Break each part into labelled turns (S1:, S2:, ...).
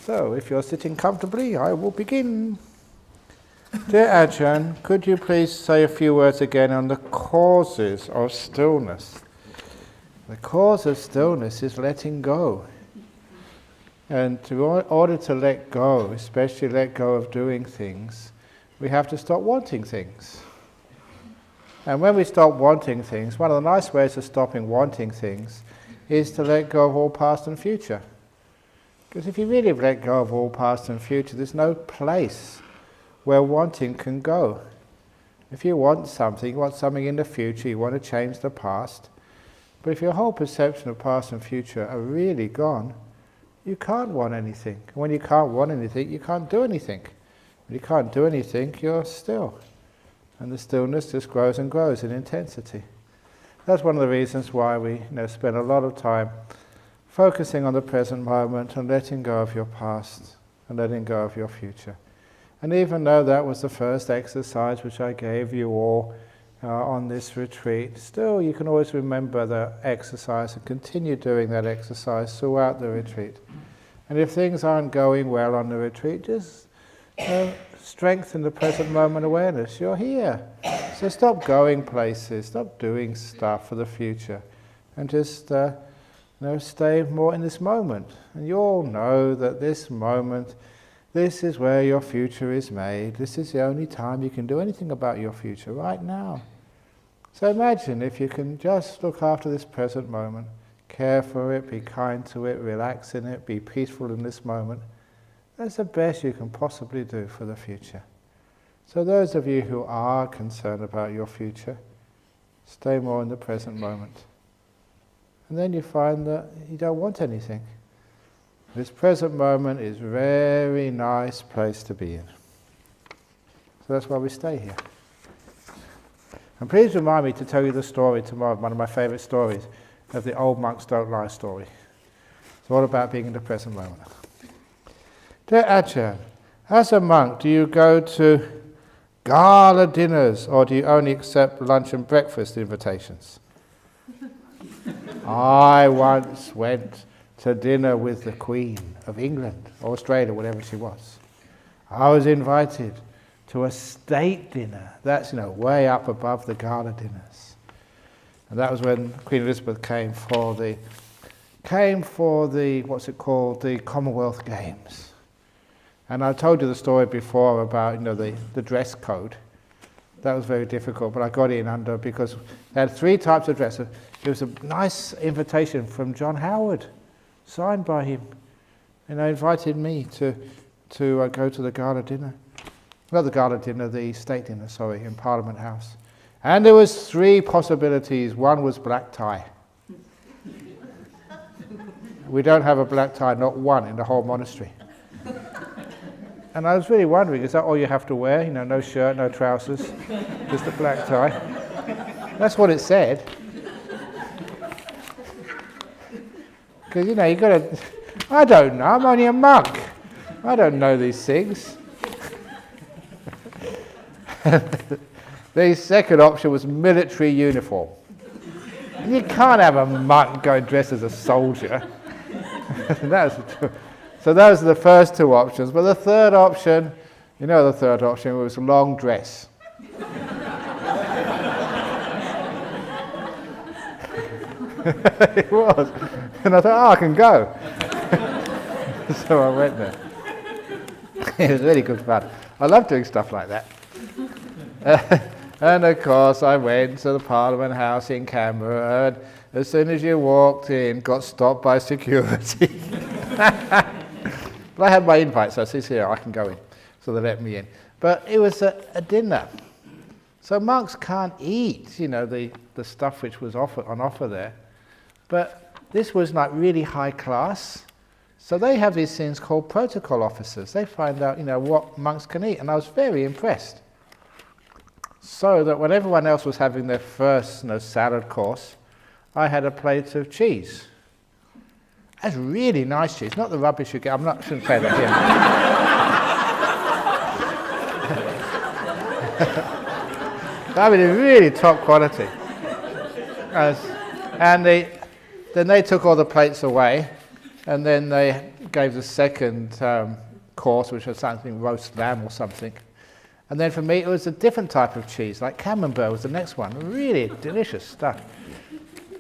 S1: So, if you're sitting comfortably, I will begin. Dear Ajahn, could you please say a few words again on the causes of stillness? The cause of stillness is letting go. And in order to let go, especially let go of doing things, we have to stop wanting things. And when we stop wanting things, one of the nice ways of stopping wanting things is to let go of all past and future. Because if you really let go of all past and future, there's no place where wanting can go. If you want something in the future, you want to change the past, but if your whole perception of past and future are really gone, you can't want anything. When you can't want anything, you can't do anything. When you can't do anything, you're still. And the stillness just grows and grows in intensity. That's one of the reasons why we spend a lot of time focusing on the present moment and letting go of your past and letting go of your future. And even though that was the first exercise which I gave you all on this retreat, still you can always remember the exercise and continue doing that exercise throughout the retreat. And if things aren't going well on the retreat, just strengthen the present moment awareness. You're here. So stop going places, stop doing stuff for the future, and just stay more in this moment. And you all know that this moment, this is where your future is made. This is the only time you can do anything about your future, right now. So imagine if you can just look after this present moment, care for it, be kind to it, relax in it, be peaceful in this moment. That's the best you can possibly do for the future. So those of you who are concerned about your future, stay more in the present moment. And then you find that you don't want anything. This present moment is a very nice place to be in. So that's why we stay here. And please remind me to tell you the story tomorrow, one of my favourite stories, of the old monks don't lie story. It's all about being in the present moment. Dear Ajahn, as a monk, do you go to gala dinners or do you only accept lunch and breakfast invitations? I once went to dinner with the Queen of England, or Australia, whatever she was. I was invited to a state dinner. That's, way up above the gala dinners. And that was when Queen Elizabeth came for the the Commonwealth Games. And I told you the story before about, the dress code. That was very difficult, but I got in under because they had 3 types of dress. It was a nice invitation from John Howard, signed by him, and they invited me to go to the gala dinner. Not the gala dinner, the state dinner, in Parliament House. And there was 3 possibilities. One was black tie. We don't have a black tie, not one in the whole monastery. And I was really wondering, is that all you have to wear? No shirt, no trousers, just a black tie. That's what it said. Because, you got to... I don't know, I'm only a monk. I don't know these things. The second option was military uniform. And you can't have a monk going dressed as a soldier. So those are the first 2 options. But the third option, the third option was long dress. It was. And I thought, I can go. So I went there. It was really good fun. I love doing stuff like that. And of course I went to the Parliament House in Canberra, and as soon as you walked in, got stopped by security. But I had my invite, so I said, here, I can go in. So they let me in. But it was a dinner. So monks can't eat, the stuff which was on offer there. But this was like really high class. So they have these things called protocol officers. They find out, what monks can eat. And I was very impressed. So that when everyone else was having their first salad course, I had a plate of cheese. That's really nice cheese, not the rubbish you get. Shouldn't say that here. I mean, it's really top quality. And then they took all the plates away, and then they gave the second course, which was something roast lamb or something. And then for me, it was a different type of cheese, like camembert was the next one. Really delicious stuff.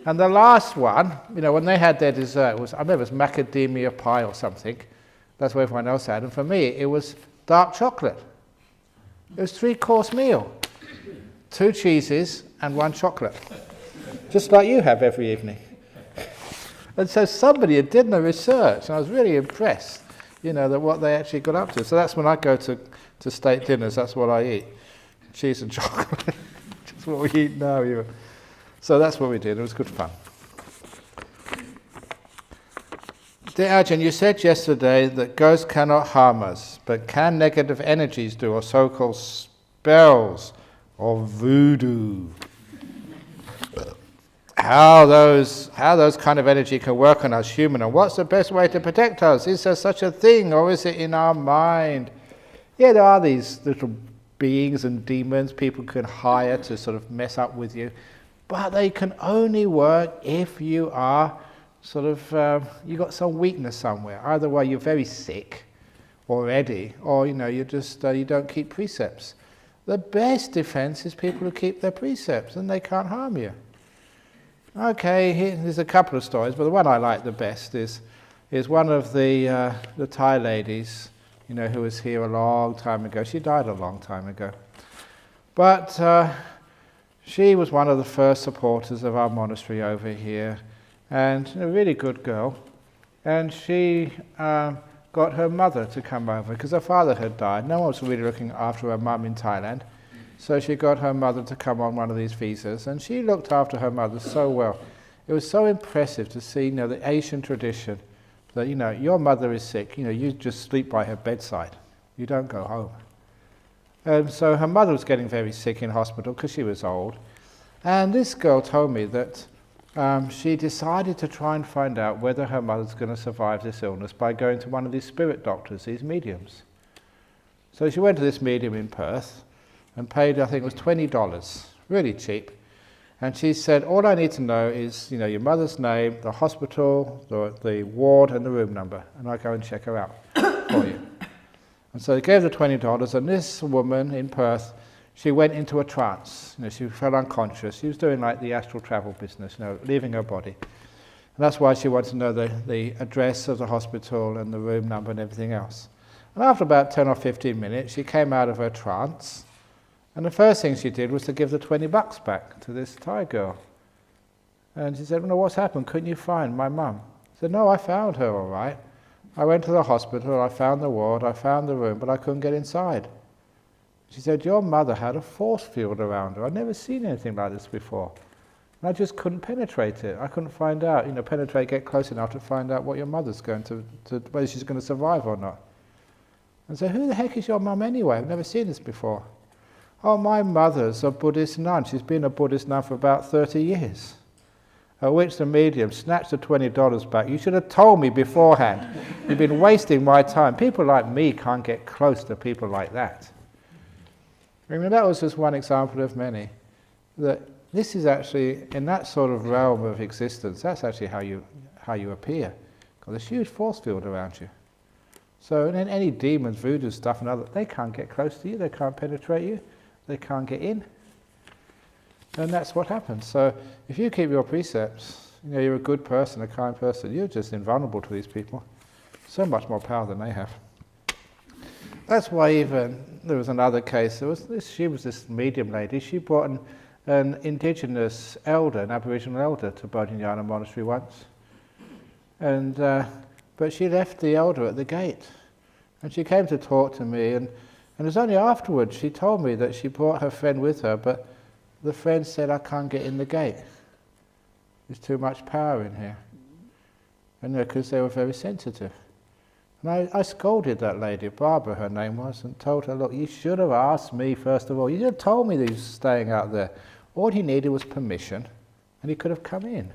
S1: And the last one, when they had their dessert, I remember it was macadamia pie or something. That's what everyone else had. And for me, it was dark chocolate. It was 3-course meal. 2 cheeses and 1 chocolate. Just like you have every evening. And so somebody had done the research, and I was really impressed, that what they actually got up to. So that's when I go to state dinners, that's what I eat. Cheese and chocolate. Just what we eat now. So that's what we did. It was good fun. Dear Ajahn, you said yesterday that ghosts cannot harm us, but can negative energies do, or so-called spells, or voodoo? How those kind of energy can work on us human, and what's the best way to protect us? Is there such a thing, or is it in our mind? Yeah, there are these little beings and demons people can hire to sort of mess up with you, but they can only work if you are sort of, you got some weakness somewhere. Either way, you're very sick already, or you just you don't keep precepts. The best defense is people who keep their precepts, and they can't harm you. Okay, there's a couple of stories, but the one I like the best is one of the Thai ladies, who was here a long time ago. She died a long time ago, but she was one of the first supporters of our monastery over here, and a really good girl. And she got her mother to come over because her father had died. No one was really looking after her mum in Thailand. So she got her mother to come on one of these visas, and she looked after her mother so well. It was so impressive to see, the Asian tradition that, your mother is sick, you just sleep by her bedside. You don't go home. And so her mother was getting very sick in hospital because she was old. And this girl told me that she decided to try and find out whether her mother's going to survive this illness by going to one of these spirit doctors, these mediums. So she went to this medium in Perth and paid, I think it was $20, really cheap. And she said, all I need to know is, your mother's name, the hospital, the ward, and the room number, and I'll go and check her out for you. And so they gave the $20, and this woman in Perth, she went into a trance. She fell unconscious. She was doing like the astral travel business, leaving her body. And that's why she wanted to know the address of the hospital and the room number and everything else. And after about 10 or 15 minutes, she came out of her trance. And the first thing she did was to give the $20 back to this Thai girl. And she said, what's happened? Couldn't you find my mum? I said, no, I found her all right. I went to the hospital, I found the ward, I found the room, but I couldn't get inside. She said, your mother had a force field around her. I'd never seen anything like this before. And I just couldn't penetrate it. I couldn't find out, penetrate, get close enough to find out what your mother's going to whether she's going to survive or not. And so, who the heck is your mum anyway? I've never seen this before. Oh, my mother's a Buddhist nun. She's been a Buddhist nun for about 30 years. At which the medium snatched the $20 back. You should have told me beforehand. You've been wasting my time. People like me can't get close to people like that. I mean, that was just one example of many. That this is actually, in that sort of realm of existence, that's actually how you appear. Because there's a huge force field around you. So and then any demons, voodoo stuff and other, they can't get close to you, they can't penetrate you, they can't get in. And that's what happens. So if you keep your precepts, you're a good person, a kind person, you're just invulnerable to these people. So much more power than they have. That's why even, there was another case, she was this medium lady, she brought an indigenous elder, an Aboriginal elder to Jhana monastery once. And but she left the elder at the gate. And she came to talk to me, and it was only afterwards she told me that she brought her friend with her, but the friend said, I can't get in the gate. There's too much power in here. And because they were very sensitive. And I scolded that lady, Barbara her name was, and told her, look, you should have asked me first of all. You should have told me that he was staying out there. All he needed was permission, and he could have come in.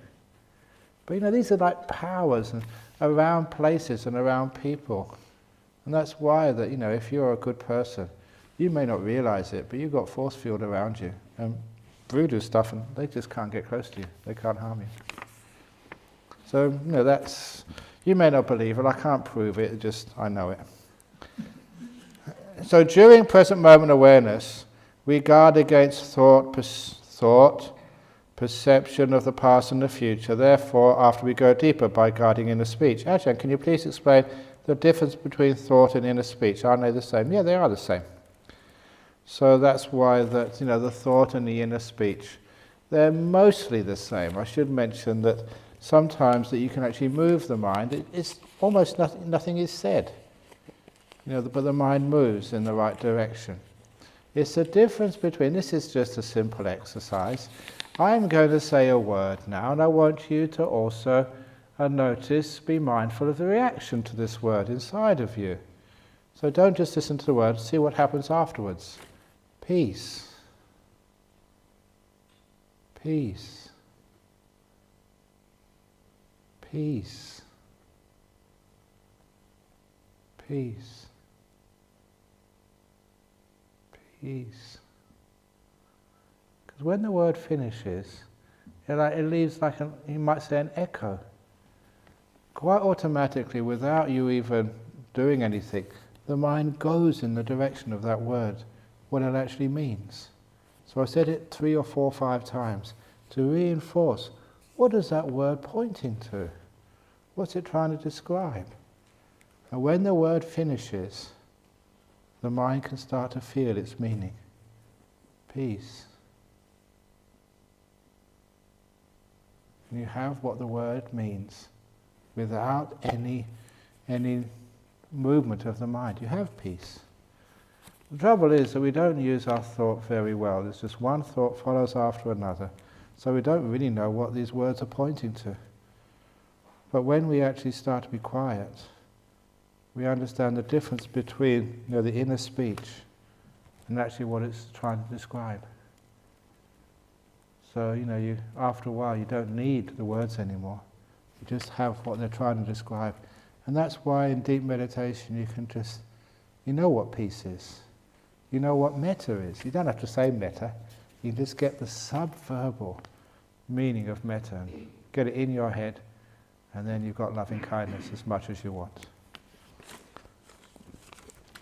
S1: But these are like powers around places and around people. And that's why that, if you're a good person, you may not realize it, but you've got force field around you. And voodoo stuff, and they just can't get close to you. They can't harm you. So, that's, You may not believe it, I can't prove it, I know it. So during present moment awareness, we guard against thought, perception of the past and the future. Therefore, after we go deeper by guarding inner speech. Ajahn, can you please explain the difference between thought and inner speech? Aren't they the same? Yeah, they are the same. So that's why the thought and the inner speech, they're mostly the same. I should mention that sometimes that you can actually move the mind. It's almost nothing is said, but the mind moves in the right direction. It's the difference between, this is just a simple exercise. I'm going to say a word now, and I want you to also be mindful of the reaction to this word inside of you. So don't just listen to the word, see what happens afterwards. Peace. Peace. Peace. Peace. Peace. Because when the word finishes, it leaves like you might say an echo. Quite automatically, without you even doing anything, the mind goes in the direction of that word, what it actually means. So I said it 3 or 4 or 5 times to reinforce, what is that word pointing to? What's it trying to describe? And when the word finishes, the mind can start to feel its meaning. Peace. And you have what the word means without any movement of the mind. You have peace. The trouble is that we don't use our thought very well. There's just one thought follows after another. So we don't really know what these words are pointing to. But when we actually start to be quiet, we understand the difference between the inner speech and actually what it's trying to describe. So, after a while you don't need the words anymore. You just have what they're trying to describe. And that's why in deep meditation you can just, what peace is. You know what metta is. You don't have to say metta. You just get the subverbal meaning of metta and get it in your head, and then you've got loving kindness as much as you want.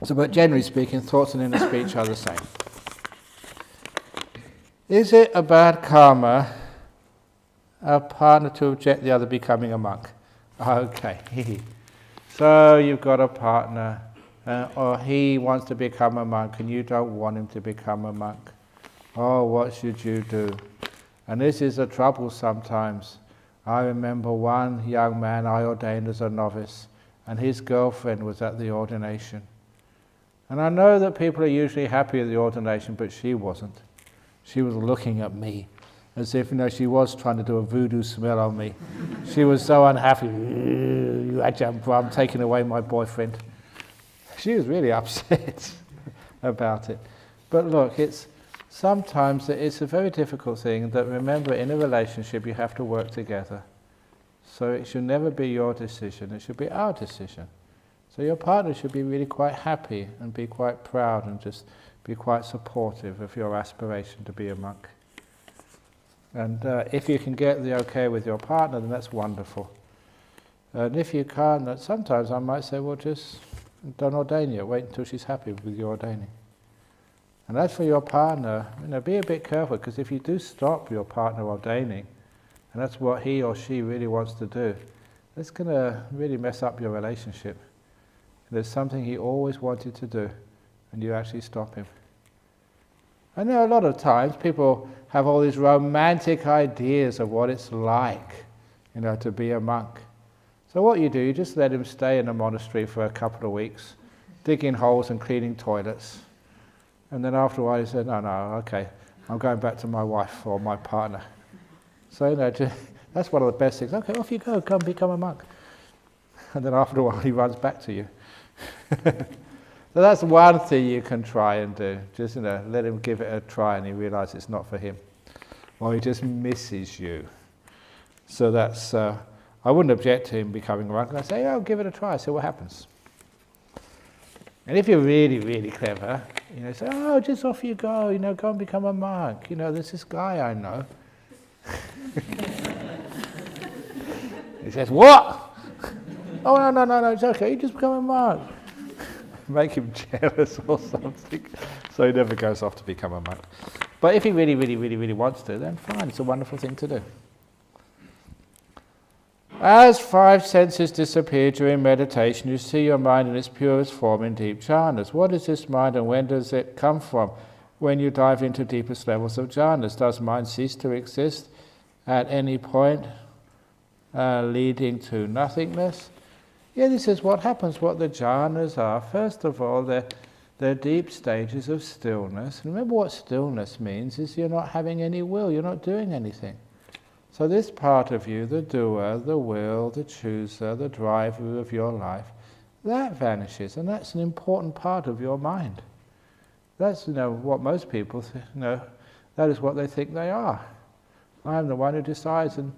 S1: So, but generally speaking, thoughts and inner speech are the same. Is it a bad karma, a partner to object the other becoming a monk? Okay. So you've got a partner, or he wants to become a monk and you don't want him to become a monk. Oh, what should you do? And this is a trouble sometimes. I remember one young man I ordained as a novice, and his girlfriend was at the ordination. And I know that people are usually happy at the ordination, but she wasn't. She was looking at me as if, she was trying to do a voodoo smell on me. She was so unhappy. You Ajahn Brahm taking away my boyfriend. She was really upset about it. But look, sometimes it's a very difficult thing that, remember, in a relationship you have to work together. So it should never be your decision, it should be our decision. So your partner should be really quite happy and be quite proud and just be quite supportive of your aspiration to be a monk. And if you can get the okay with your partner, then that's wonderful. And if you can't, then sometimes I might say, well, just don't ordain yet, wait until she's happy with your ordaining. And as for your partner, be a bit careful, because if you do stop your partner ordaining, and that's what he or she really wants to do, that's going to really mess up your relationship. There's something he always wanted to do, and you actually stop him. I know a lot of times people have all these romantic ideas of what it's like, to be a monk. So what you do, you just let him stay in a monastery for a couple of weeks, digging holes and cleaning toilets. And then after a while he said, no, okay, I'm going back to my wife or my partner. So, that's one of the best things. Okay, off you go, come become a monk. And then after a while he runs back to you. So that's one thing you can try and do. Just, let him give it a try and he realizes it's not for him. Or he just misses you. So that's, I wouldn't object to him becoming a monk. And I say, oh, give it a try, see what happens. And if you're really, really clever, say, oh, just off you go, go and become a monk. There's this guy I know. He says, what? Oh, no, it's okay, you just become a monk. Make him jealous or something. So he never goes off to become a monk. But if he really wants to, then fine, it's a wonderful thing to do. As 5 senses disappear during meditation, you see your mind in its purest form in deep jhanas. What is this mind and when does it come from? When you dive into deepest levels of jhanas, does mind cease to exist at any point, leading to nothingness? Yeah, this is what happens, what the jhanas are. First of all, they're deep stages of stillness. And remember what stillness means is you're not having any will, you're not doing anything. So this part of you, the doer, the will, the chooser, the driver of your life, that vanishes, and that's an important part of your mind. That's what most people that is what they think they are. I am the one who decides and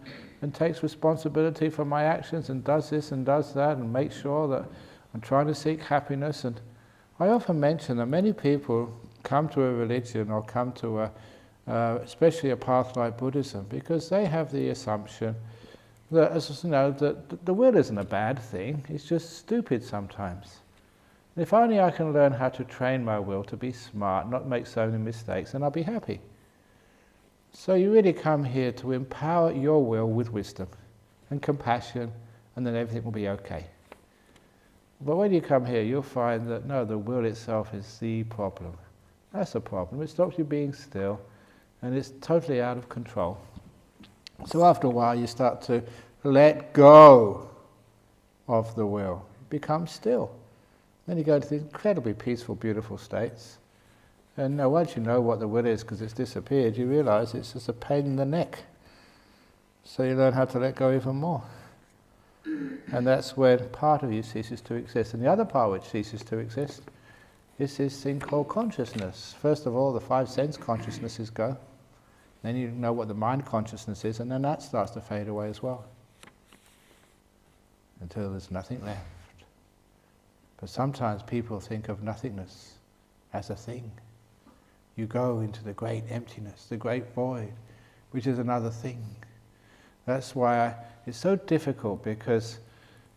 S1: takes responsibility for my actions and does this and does that and makes sure that I'm trying to seek happiness. And I often mention that many people come to a religion or come to especially a path like Buddhism because they have the assumption that that the will isn't a bad thing, it's just stupid sometimes. If only I can learn how to train my will to be smart, not make so many mistakes, then I'll be happy. So you really come here to empower your will with wisdom and compassion, and then everything will be okay. But when you come here, you'll find that no, the will itself is the problem. That's the problem. It stops you being still, and it's totally out of control. So after a while, you start to let go of the will. It becomes still. Then you go to these incredibly peaceful, beautiful states. And now once you know what the will is, because it's disappeared, you realize it's just a pain in the neck. So you learn how to let go even more. And that's when part of you ceases to exist. And the other part which ceases to exist is this thing called consciousness. First of all, the 5 sense consciousnesses go. Then you know what the mind consciousness is, and then that starts to fade away as well. Until there's nothing left. But sometimes people think of nothingness as a thing. You go into the great emptiness, the great void, which is another thing. That's why it's so difficult, because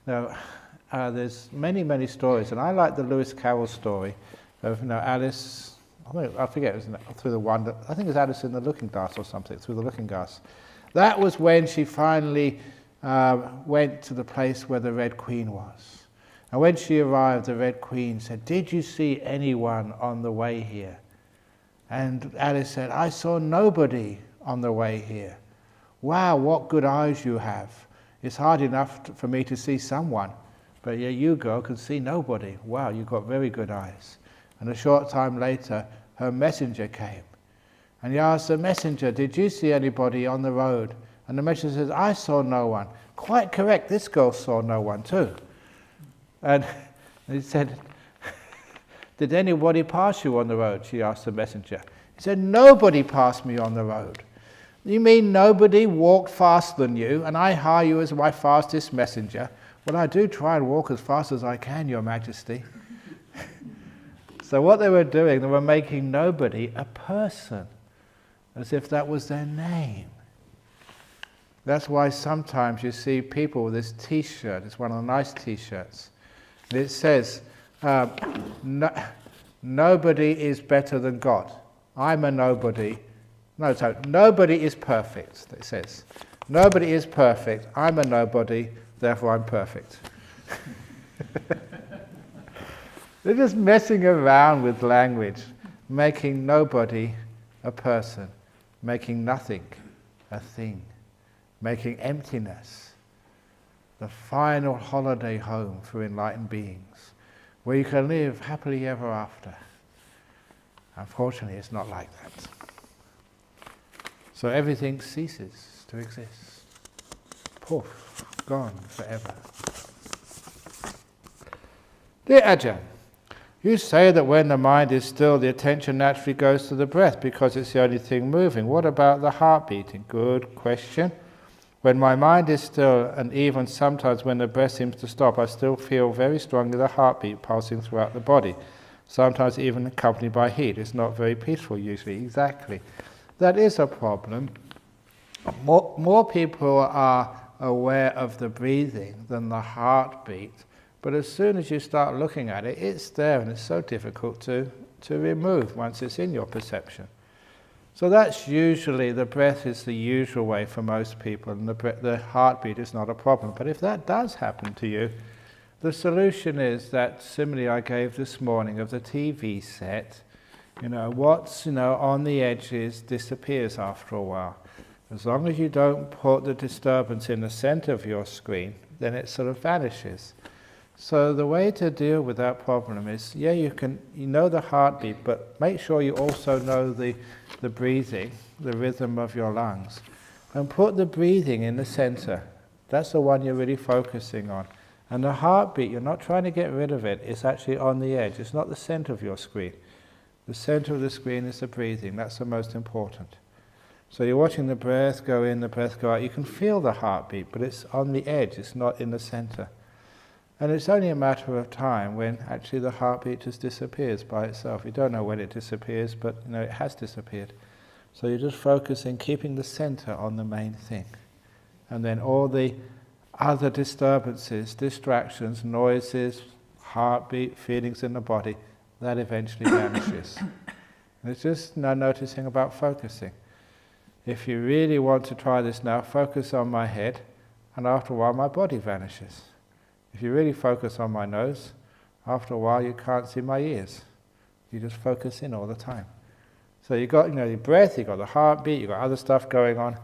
S1: there's many stories, and I like the Lewis Carroll story of Alice. I forget, it was through the wonder. I think it was Alice in the Looking Glass or something. Through the Looking Glass. That was when she finally went to the place where the Red Queen was. And when she arrived, the Red Queen said, "Did you see anyone on the way here?" And Alice said, "I saw nobody on the way here." "Wow, what good eyes you have. It's hard enough for me to see someone, but yeah, you girl can see nobody. Wow, you've got very good eyes." And a short time later, her messenger came. And he asked the messenger, "Did you see anybody on the road?" And the messenger says, "I saw no one." "Quite correct, this girl saw no one too." And he said, "Did anybody pass you on the road?" She asked the messenger. He said, "Nobody passed me on the road." "You mean nobody walked faster than you, and I hire you as my fastest messenger?" "Well, I do try and walk as fast as I can, Your Majesty." So what they were doing, they were making nobody a person, as if that was their name. That's why sometimes you see people with this t-shirt, it's one of the nice t-shirts, and it says, "Nobody is better than God. I'm a nobody." No, so nobody is perfect, it says. "Nobody is perfect. I'm a nobody, therefore I'm perfect." They're just messing around with language, making nobody a person, making nothing a thing, making emptiness the final holiday home for enlightened beings, where you can live happily ever after. Unfortunately, it's not like that. So everything ceases to exist. Poof, gone forever. Dear Ajahn, you say that when the mind is still, the attention naturally goes to the breath because it's the only thing moving. What about the heart beating? Good question. When my mind is still, and even sometimes when the breath seems to stop, I still feel very strongly the heartbeat pulsing throughout the body, sometimes even accompanied by heat. It's not very peaceful usually. Exactly. That is a problem. More people are aware of the breathing than the heartbeat. But as soon as you start looking at it, it's there, and it's so difficult to remove once it's in your perception. So that's usually, the breath is the usual way for most people, and the heartbeat is not a problem. But if that does happen to you, the solution is that simile I gave this morning of the TV set. What's on the edges disappears after a while. As long as you don't put the disturbance in the center of your screen, then it sort of vanishes. So the way to deal with that problem is, you know the heartbeat, but make sure you also know the breathing, the rhythm of your lungs. And put the breathing in the center. That's the one you're really focusing on. And the heartbeat, you're not trying to get rid of it, it's actually on the edge. It's not the center of your screen. The center of the screen is the breathing. That's the most important. So you're watching the breath go in, the breath go out. You can feel the heartbeat, but it's on the edge. It's not in the center. And it's only a matter of time when actually the heartbeat just disappears by itself. You don't know when it disappears, but it has disappeared. So you're just focusing, keeping the center on the main thing. And then all the other disturbances, distractions, noises, heartbeat, feelings in the body, that eventually vanishes. And it's just noticing about focusing. If you really want to try this now, focus on my head, and after a while my body vanishes. If you really focus on my nose, after a while you can't see my ears. You just focus in all the time. So you've got your breath, you've got the heartbeat, you've got other stuff going on.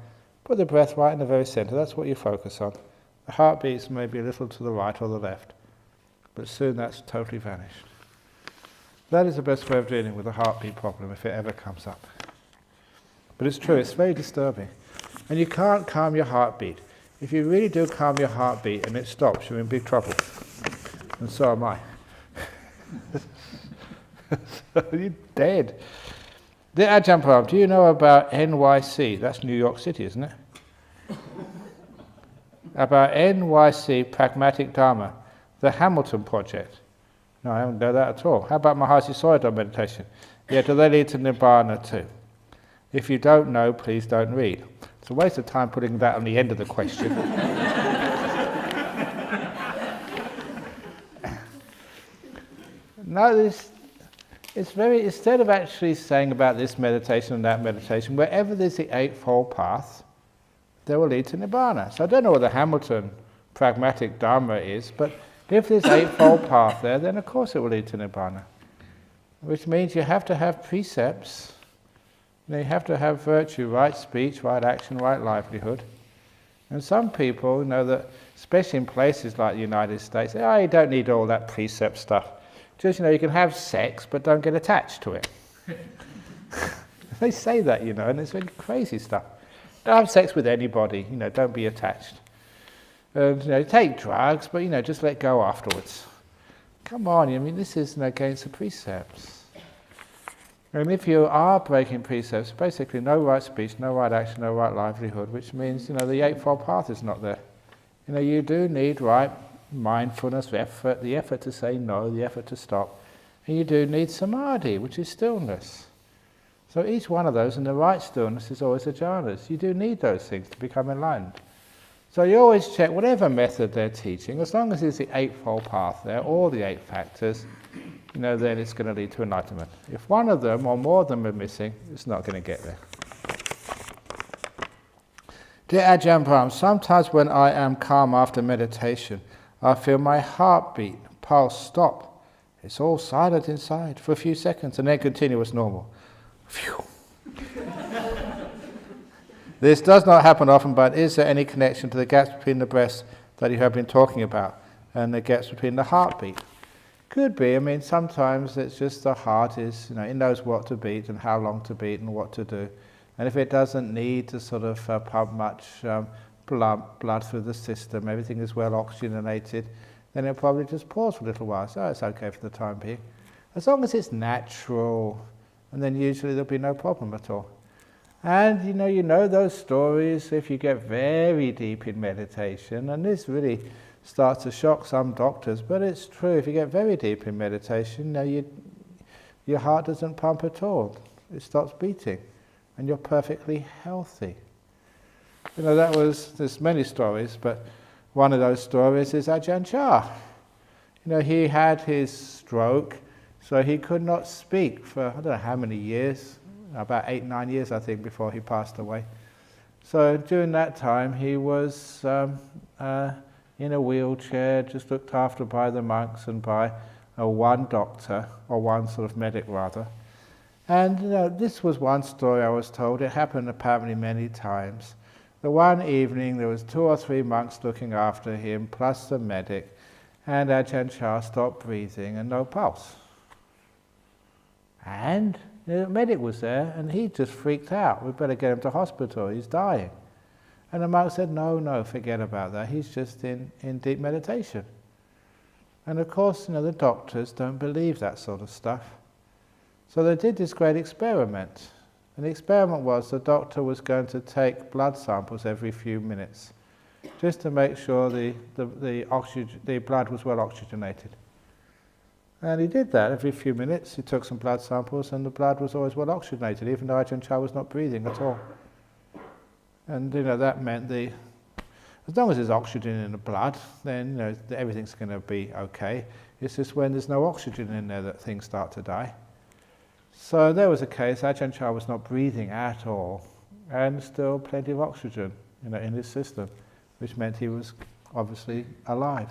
S1: Put the breath right in the very center, that's what you focus on. The heartbeat's maybe a little to the right or the left, but soon that's totally vanished. That is the best way of dealing with a heartbeat problem if it ever comes up. But it's true, it's very disturbing. And you can't calm your heartbeat. If you really do calm your heartbeat and it stops, you're in big trouble. And so am I. So you're dead. The Ajahn Brahm, do you know about NYC? That's New York City, isn't it? About NYC Pragmatic Dharma, the Hamilton Project. No, I don't know that at all. How about Mahasi Sayadaw meditation? Yeah, do they lead to Nibbana too? If you don't know, please don't read. It's a waste of time putting that on the end of the question. No, it's very, instead of actually saying about this meditation and that meditation, wherever there's the Eightfold Path, they will lead to Nibbana. So I don't know what the Hamilton Pragmatic Dharma is, but if there's Eightfold Path there, then of course it will lead to Nibbana. Which means you have to have precepts. You have to have virtue, right speech, right action, right livelihood. And some people, that especially in places like the United States, say, you don't need all that precept stuff. Just, you can have sex, but don't get attached to it. They say that, and it's really crazy stuff. Don't have sex with anybody, don't be attached. Take drugs, but, just let go afterwards. Come on, this is against the precepts. And if you are breaking precepts, basically no right speech, no right action, no right livelihood, which means, the Eightfold Path is not there. You do need right mindfulness, effort, the effort to say no, the effort to stop. And you do need samadhi, which is stillness. So each one of those, and the right stillness is always the jhanas. You do need those things to become enlightened. So you always check whatever method they're teaching, as long as it's the Eightfold Path there, all the 8 factors, then it's going to lead to enlightenment. If one of them or more of them are missing, it's not going to get there. Dear Ajahn Brahm, sometimes when I am calm after meditation, I feel my heartbeat, pulse stop. It's all silent inside for a few seconds and then continue as normal. Phew. This does not happen often, but is there any connection to the gaps between the breaths that you have been talking about and the gaps between the heartbeat? Could be. Sometimes it's just the heart is, it knows what to beat and how long to beat and what to do. And if it doesn't need to sort of pump much blood through the system, everything is well oxygenated, then it'll probably just pause for a little while. So it's okay for the time being. As long as it's natural, and then usually there'll be no problem at all. And you know those stories if you get very deep in meditation, and this really starts to shock some doctors, but it's true. If you get very deep in meditation, your heart doesn't pump at all. It stops beating, and you're perfectly healthy. there's many stories, but one of those stories is Ajahn Chah. He had his stroke, so he could not speak for I don't know how many years, about 8-9 years I think, before he passed away. So during that time he was in a wheelchair, just looked after by the monks and by one doctor, or one sort of medic rather. And this was one story I was told. It happened apparently many times. The one evening there was 2 or 3 monks looking after him, plus the medic, and Ajahn Chah stopped breathing and no pulse. And the medic was there, and he just freaked out. We better get him to hospital, he's dying. And the monk said, no, forget about that, he's just in deep meditation. And of course, the doctors don't believe that sort of stuff. So they did this great experiment. And the experiment was the doctor was going to take blood samples every few minutes, just to make sure the blood was well oxygenated. And he did that every few minutes. He took some blood samples, and the blood was always well oxygenated, even though Ajahn Chah was not breathing at all. And that meant as long as there's oxygen in the blood, then everything's going to be okay. It's just when there's no oxygen in there that things start to die. So there was a case, Ajahn Chah was not breathing at all, and still plenty of oxygen in his system, which meant he was obviously alive.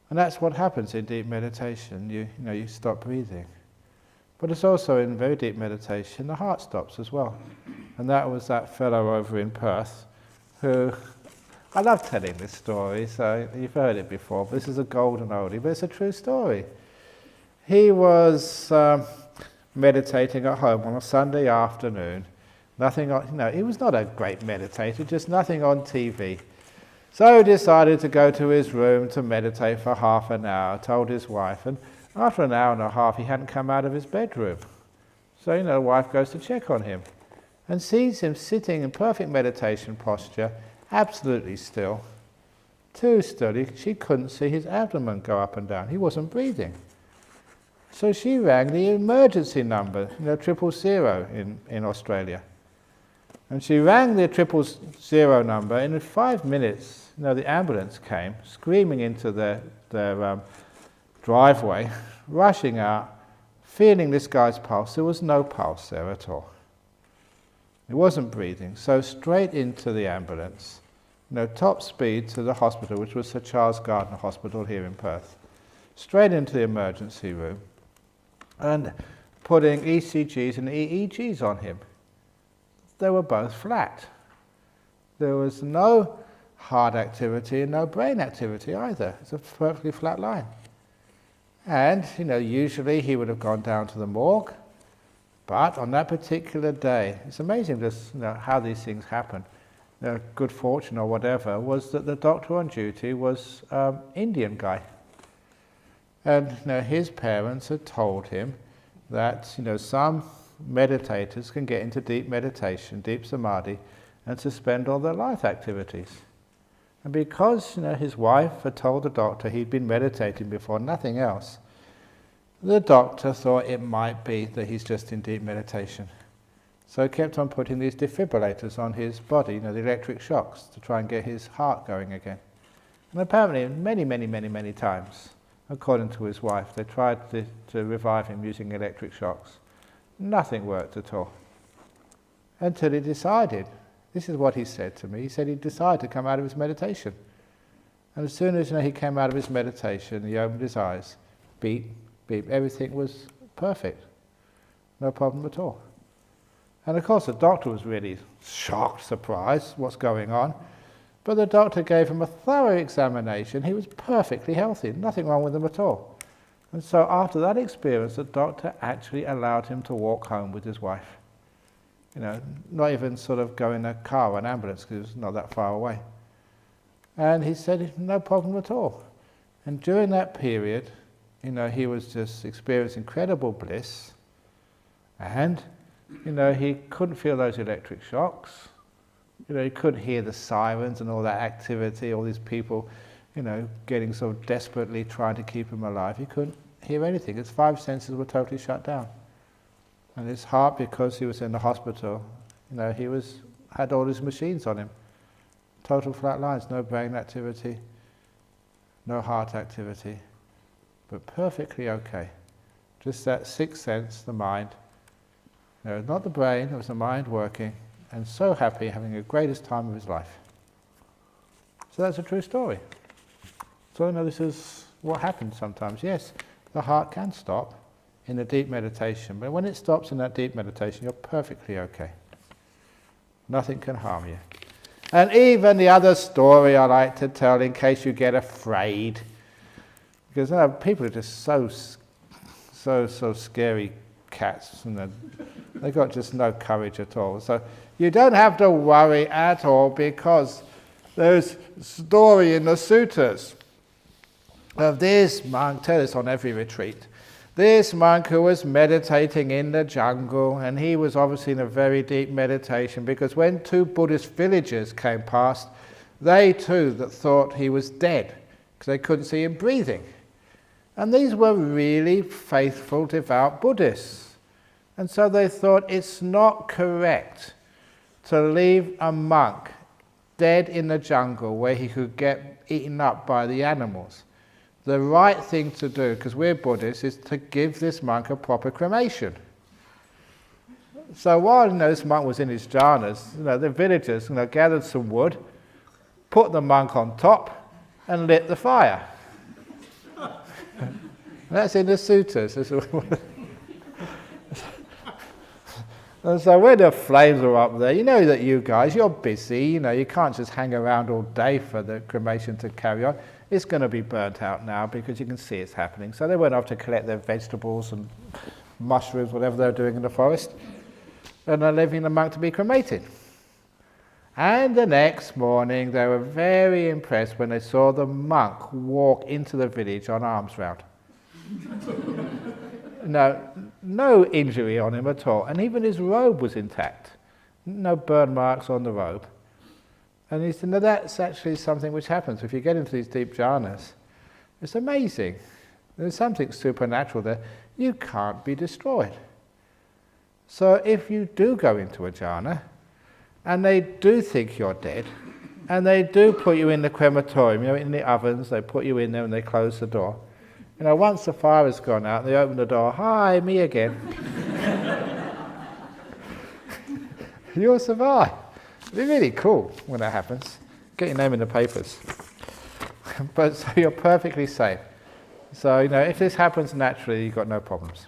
S1: And that's what happens in deep meditation. You stop breathing. But it's also in very deep meditation, the heart stops as well. And that was that fellow over in Perth who, I love telling this story, so you've heard it before, but this is a golden oldie, but it's a true story. He was meditating at home on a Sunday afternoon. Nothing on, he was not a great meditator, just nothing on TV. So he decided to go to his room to meditate for half an hour, told his wife, and after an hour and a half he hadn't come out of his bedroom. So the wife goes to check on him and sees him sitting in perfect meditation posture, absolutely still, too still. She couldn't see his abdomen go up and down. He wasn't breathing. So she rang the emergency number, 000 in Australia. And she rang the 000 number, and in 5 minutes, the ambulance came, screaming into their driveway, rushing out, feeling this guy's pulse. There was no pulse there at all. He wasn't breathing. So straight into the ambulance, top speed to the hospital, which was Sir Charles Gardner Hospital here in Perth. Straight into the emergency room, and putting ECGs and EEGs on him. They were both flat. There was no heart activity and no brain activity either. It's a perfectly flat line. And, usually he would have gone down to the morgue, but on that particular day, it's amazing just how these things happen. Good fortune or whatever was that the doctor on duty was Indian guy. And his parents had told him that some meditators can get into deep meditation, deep samadhi, and suspend all their life activities. And because his wife had told the doctor he'd been meditating before, nothing else, the doctor thought it might be that he's just in deep meditation. So he kept on putting these defibrillators on his body, the electric shocks, to try and get his heart going again. And apparently many times, according to his wife, they tried to revive him using electric shocks. Nothing worked at all. Until he decided, this is what he said to me, he said he decided to come out of his meditation. And as soon as he came out of his meditation, he opened his eyes, beep, beep, everything was perfect. No problem at all. And of course the doctor was really shocked, surprised, what's going on? But the doctor gave him a thorough examination. He was perfectly healthy, nothing wrong with him at all. And so after that experience, the doctor actually allowed him to walk home with his wife. Not even sort of go in a car or an ambulance, because it was not that far away. And he said, no problem at all. And during that period, he was just experiencing incredible bliss. And, he couldn't feel those electric shocks. He couldn't hear the sirens and all that activity, all these people, getting so desperately trying to keep him alive. He couldn't hear anything. His 5 senses were totally shut down. And his heart, because he was in the hospital, he had all his machines on him. total flat lines, no brain activity, no heart activity, but perfectly okay. Just that sixth sense, the mind. No, not the brain, it was the mind working, and so happy, having the greatest time of his life. So that's a true story. So this is what happens sometimes. Yes, the heart can stop in a deep meditation, but when it stops in that deep meditation, you're perfectly okay. Nothing can harm you. And even the other story I like to tell in case you get afraid, because people are just so scary cats, and they've got just no courage at all. So you don't have to worry at all, because there's a story in the suttas of this monk, tell this on every retreat, this monk who was meditating in the jungle, and he was obviously in a very deep meditation, because when two Buddhist villagers came past, they too thought he was dead, because they couldn't see him breathing. And these were really faithful, devout Buddhists. And so they thought it's not correct to leave a monk dead in the jungle where he could get eaten up by the animals. The right thing to do, because we're Buddhists, is to give this monk a proper cremation. So while this monk was in his jhanas, the villagers gathered some wood, put the monk on top, and lit the fire. That's in the suttas. And so when the flames are up there, you know that you guys, you're busy, you can't just hang around all day for the cremation to carry on. It's going to be burnt out now because you can see it's happening. So they went off to collect their vegetables and mushrooms, whatever they were doing in the forest, and they're leaving the monk to be cremated. And the next morning they were very impressed when they saw the monk walk into the village on arms round. No injury on him at all, and even his robe was intact. No burn marks on the robe. And he said, that's actually something which happens if you get into these deep jhanas. It's amazing. There's something supernatural there. You can't be destroyed. So if you do go into a jhana, and they do think you're dead, and they do put you in the crematorium, in the ovens, they put you in there and they close the door. Once the fire has gone out, they open the door, hi, me again. You'll survive. It'll be really cool when that happens. Get your name in the papers. But so you're perfectly safe. So, if this happens naturally, you've got no problems.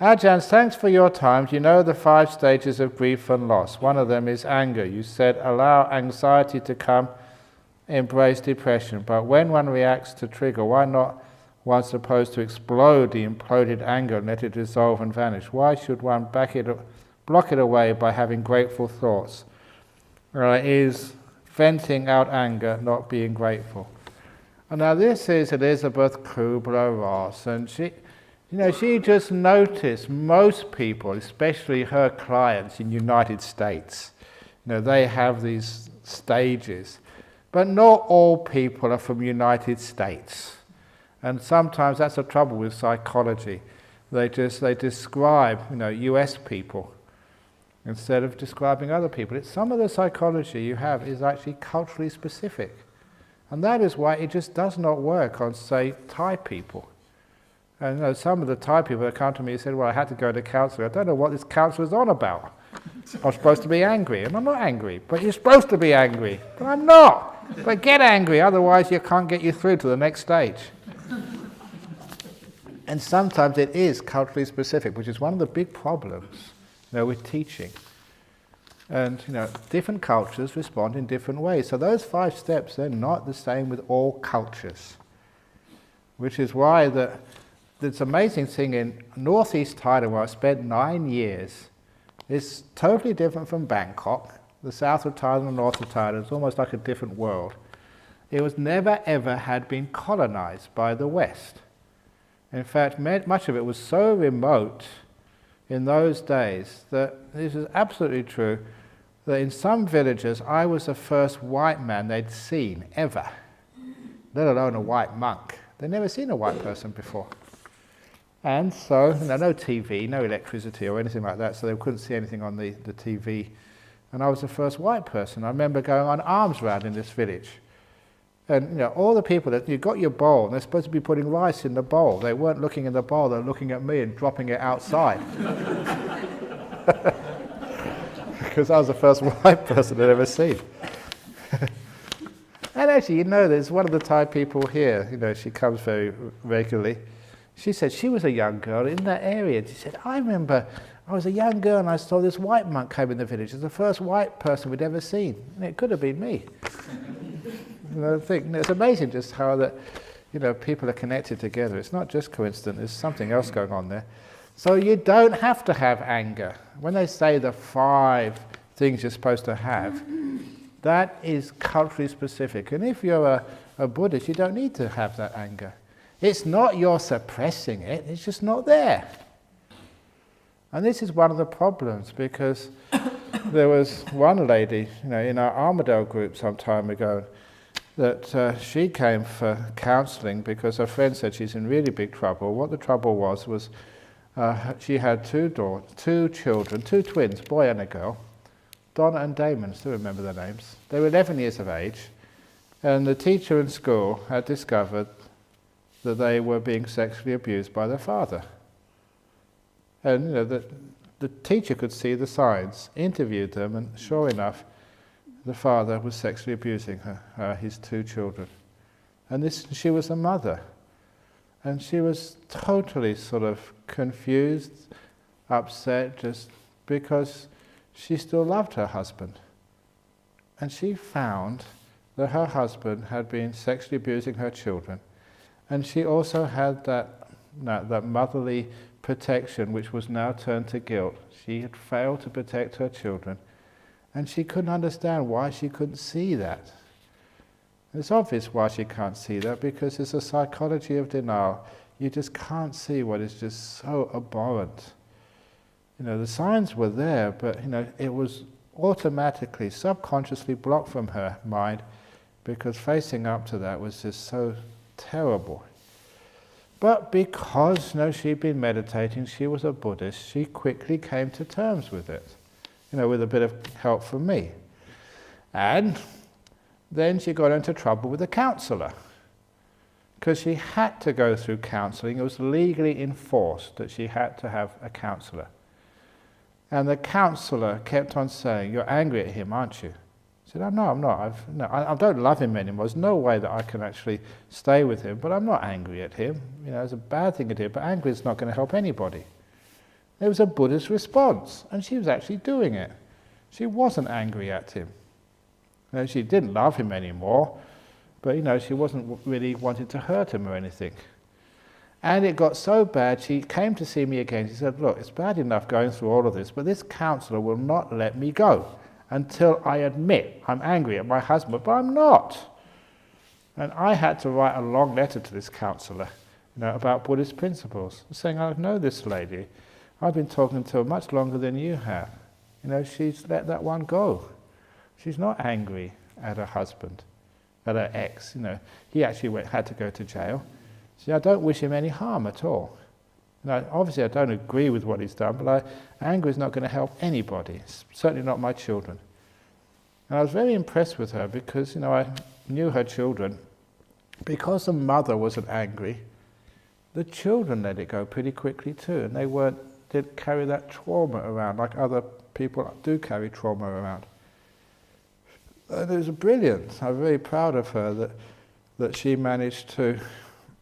S1: Ajahn, thanks for your time. You know the 5 stages of grief and loss. One of them is anger. You said allow anxiety to come, embrace depression. But when one reacts to trigger, why not one supposed to explode the imploded anger and let it dissolve and vanish? Why should one block it away by having grateful thoughts? Is venting out anger not being grateful? And now this is Elizabeth Kubler-Ross, and she just noticed most people, especially her clients in the United States, they have these stages, but not all people are from the United States. And sometimes that's the trouble with psychology. They describe, US people instead of describing other people. Some of the psychology you have is actually culturally specific. And that is why it just does not work on, say, Thai people. And some of the Thai people that come to me said, well, I had to go to counselling. I don't know what this counselor's on about. I'm supposed to be angry, and I'm not angry. But you're supposed to be angry, but I'm not. But get angry, otherwise you can't get you through to the next stage. And sometimes it is culturally specific, which is one of the big problems with teaching. And different cultures respond in different ways. So those 5 steps, they're not the same with all cultures. Which is why this amazing thing in northeast Thailand, where I spent 9 years, is totally different from Bangkok. The south of Thailand and north of Thailand is almost like a different world. It was never ever had been colonized by the West. In fact, much of it was so remote in those days that this is absolutely true, that in some villages I was the first white man they'd seen ever, let alone a white monk. They'd never seen a white person before. And so, no TV, no electricity or anything like that, so they couldn't see anything on the TV and I was the first white person. I remember going on alms round in this village. And all the people, that you got your bowl, and they're supposed to be putting rice in the bowl. They weren't looking in the bowl, they were looking at me and dropping it outside. Because I was the first white person they'd ever seen. And actually, there's one of the Thai people here, she comes very regularly. She said she was a young girl in that area. And she said, I remember I was a young girl and I saw this white monk come in the village. It was the first white person we'd ever seen. And it could have been me. I think it's amazing just how that, people are connected together. It's not just coincidence, there's something else going on there. So you don't have to have anger. When they say the 5 things you're supposed to have, that is culturally specific. And if you're a Buddhist, you don't need to have that anger. It's not you're suppressing it, it's just not there. And this is one of the problems, because there was one lady, in our Armadale group some time ago, that she came for counselling because her friend said she's in really big trouble. What the trouble was she had 2 children, 2 twins, boy and a girl, Donna and Damon, still remember their names. They were 11 years of age, and the teacher in school had discovered that they were being sexually abused by their father. And the teacher could see the signs, interviewed them, and sure enough, the father was sexually abusing his 2 children. And she was a mother. And she was totally sort of confused, upset, just because she still loved her husband. And she found that her husband had been sexually abusing her children. And she also had that motherly protection, which was now turned to guilt. She had failed to protect her children. And she couldn't understand why she couldn't see that. It's obvious why she can't see that, because it's a psychology of denial. You just can't see what is just so abhorrent. The signs were there, but it was automatically, subconsciously blocked from her mind, because facing up to that was just so terrible. But because she'd been meditating, she was a Buddhist, she quickly came to terms with it. With a bit of help from me. And then she got into trouble with a counsellor, because she had to go through counselling. It was legally enforced that she had to have a counsellor. And the counsellor kept on saying, "You're angry at him, aren't you?" I said, "Oh, no, I'm not. I don't love him anymore. There's no way that I can actually stay with him, but I'm not angry at him. It's a bad thing to do, but anger is not going to help anybody." There was a Buddhist response, and she was actually doing it. She wasn't angry at him. She didn't love him anymore, but she wasn't really wanting to hurt him or anything. And it got so bad, she came to see me again. She said, "Look, it's bad enough going through all of this, but this counsellor will not let me go until I admit I'm angry at my husband, but I'm not." And I had to write a long letter to this counsellor, about Buddhist principles, saying, "I know this lady. I've been talking to her much longer than you have. She's let that one go. She's not angry at her husband, at her ex. He actually had to go to jail. See, I don't wish him any harm at all. Obviously I don't agree with what he's done, but anger is not going to help anybody, certainly not my children." And I was very impressed with her because, I knew her children. Because the mother wasn't angry, the children let it go pretty quickly too, and they didn't carry that trauma around like other people do carry trauma around. And it was brilliant. I'm very proud of her that she managed to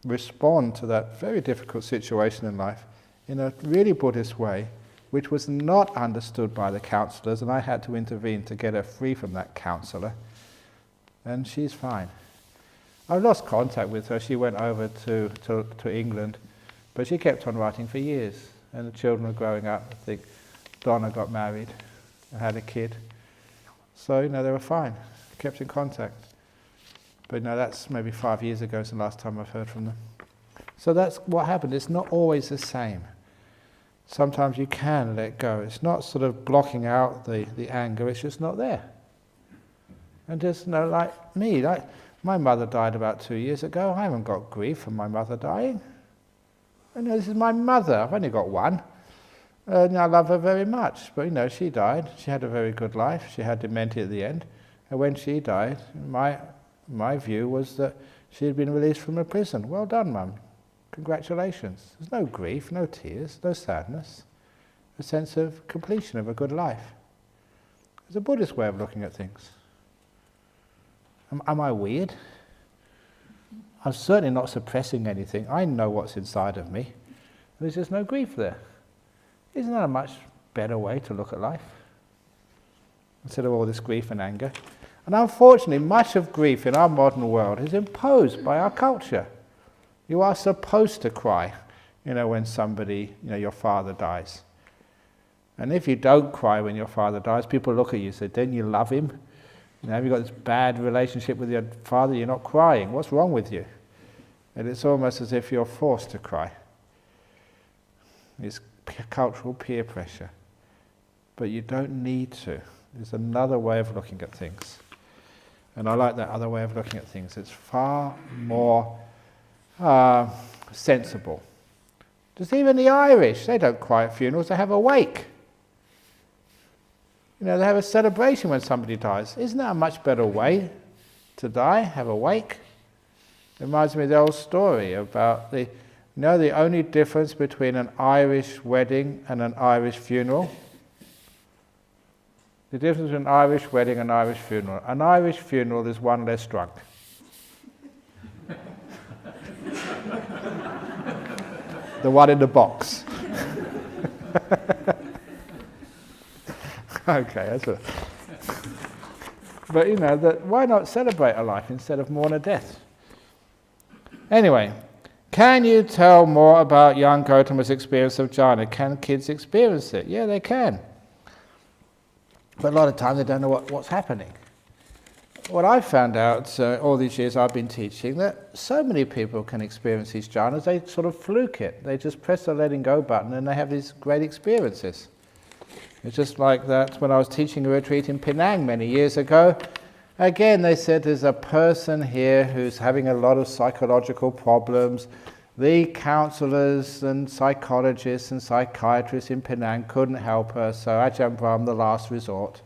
S1: respond to that very difficult situation in life in a really Buddhist way, which was not understood by the counsellors, and I had to intervene to get her free from that counsellor. And she's fine. I lost contact with her. She went over to England, but she kept on writing for years. And the children were growing up. I think Donna got married and had a kid. So, they were fine. Kept in contact. But that's maybe 5 years ago is the last time I've heard from them. So that's what happened. It's not always the same. Sometimes you can let go. It's not sort of blocking out the anger, it's just not there. And just, like me, my mother died about 2 years ago. I haven't got grief from my mother dying. This is my mother. I've only got one. And I love her very much, but she died. She had a very good life. She had dementia at the end. And when she died, my view was that she had been released from a prison. Well done, Mum. Congratulations. There's no grief, no tears, no sadness. A sense of completion of a good life. It's a Buddhist way of looking at things. Am I weird? I'm certainly not suppressing anything. I know what's inside of me. There's just no grief there. Isn't that a much better way to look at life? Instead of all this grief and anger. And unfortunately, much of grief in our modern world is imposed by our culture. You are supposed to cry, when somebody, your father dies. And if you don't cry when your father dies, people look at you and say, "Don't you love him? Have you got this bad relationship with your father? You're not crying. What's wrong with you?" And it's almost as if you're forced to cry. It's cultural peer pressure. But you don't need to. There's another way of looking at things. And I like that other way of looking at things. It's far more sensible. Just even the Irish, they don't cry at funerals, they have a wake. They have a celebration when somebody dies. Isn't that a much better way to die? Have a wake? It reminds me of the old story about the only difference between an Irish wedding and an Irish funeral? The difference between an Irish wedding and an Irish funeral. An Irish funeral is one less drunk. The one in the box. Okay, that's what. But why not celebrate a life instead of mourn a death? Anyway, can you tell more about young Gautama's experience of jhana? Can kids experience it? Yeah, they can. But a lot of times they don't know what's happening. What I've found out all these years I've been teaching, that so many people can experience these jhanas, they sort of fluke it. They just press the letting go button and they have these great experiences. It's just like that when I was teaching a retreat in Penang many years ago. Again, they said there's a person here who's having a lot of psychological problems. The counsellors and psychologists and psychiatrists in Penang couldn't help her, so Ajahn Brahm, the last resort.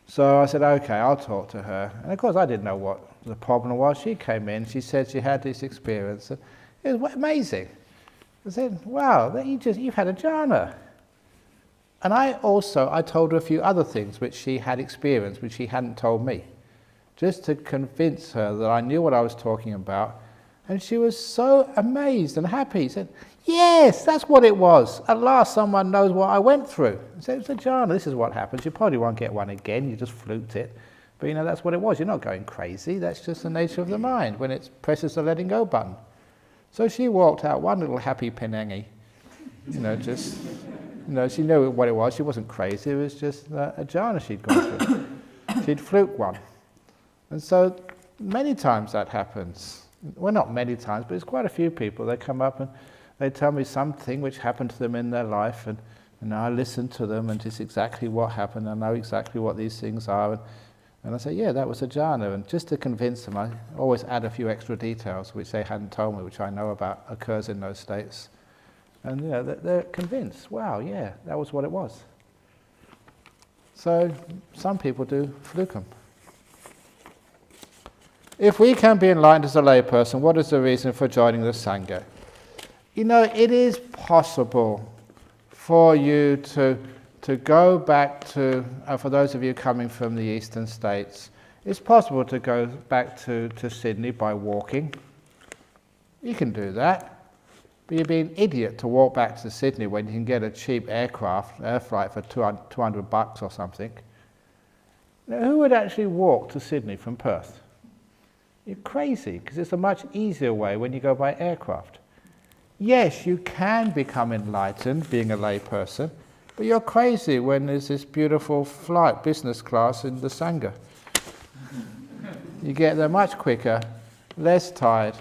S1: So I said, okay, I'll talk to her. And of course I didn't know what the problem was. She came in, she said she had this experience. It was amazing. I said, wow, you've had a jhana. And I told her a few other things which she had experienced, which she hadn't told me, just to convince her that I knew what I was talking about. And she was so amazed and happy. She said, yes, that's what it was. At last someone knows what I went through. I said, it's a jhana, this is what happens. You probably won't get one again, you just fluked it. But that's what it was. You're not going crazy. That's just the nature of the mind when it presses the letting go button. So she walked out, one little happy Penangi. She knew what it was. She wasn't crazy. It was just a jhana she'd gone through. She'd fluked one. And so many times that happens. Well, not many times, but it's quite a few people. They come up and they tell me something which happened to them in their life, and I listen to them, and it's exactly what happened. I know exactly what these things are. And I say, yeah, that was a jhana. And just to convince them, I always add a few extra details which they hadn't told me, which I know about occurs in those states. And they're convinced, wow, yeah, that was what it was. So some people do fluke them. If we can be enlightened as a layperson, what is the reason for joining the Sangha? It is possible for you to go back to, for those of you coming from the eastern states, it's possible to go back to Sydney by walking. You can do that. But you'd be an idiot to walk back to Sydney when you can get a cheap air flight for $200 or something. Now, who would actually walk to Sydney from Perth? You're crazy, because it's a much easier way when you go by aircraft. Yes, you can become enlightened being a lay person, but you're crazy when there's this beautiful flight, business class in the Sangha. You get there much quicker, less tired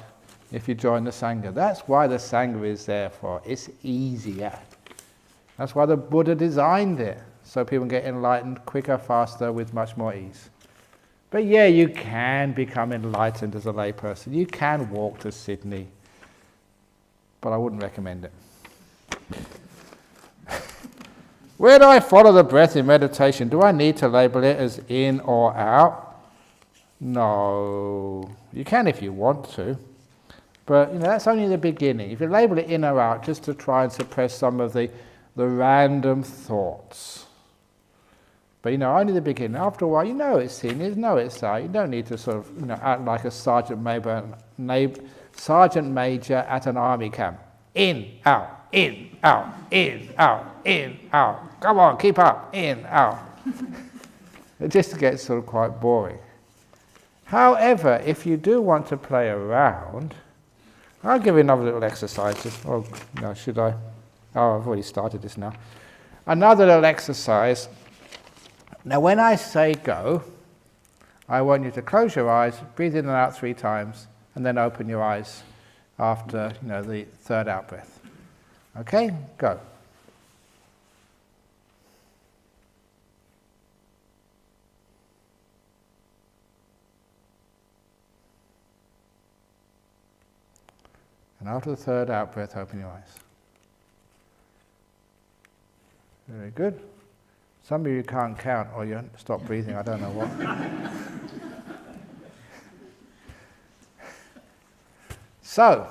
S1: if you join the Sangha. That's why the Sangha is there for. It's easier. That's why the Buddha designed it, so people can get enlightened quicker, faster, with much more ease. But yeah, you can become enlightened as a layperson. You can walk to Sydney, but I wouldn't recommend it. Where do I follow the breath in meditation? Do I need to label it as in or out? No. You can if you want to. But that's only the beginning. If you label it in or out, just to try and suppress some of the random thoughts. But only the beginning. After a while, it's in, it's out. You don't need to sort of act like a sergeant major at an army camp. In, out, in, out, in, out, in, out. Come on, keep up. In, out. It just gets sort of quite boring. However, if you do want to play around, I'll give you another little exercise. Oh, no, should I? Oh, I've already started this now. Another little exercise. Now, when I say go, I want you to close your eyes, breathe in and out 3 times, and then open your eyes after, the third out breath. Okay? Go. And after the third out breath, open your eyes. Very good. Some of you can't count or you stop breathing, I don't know what. So,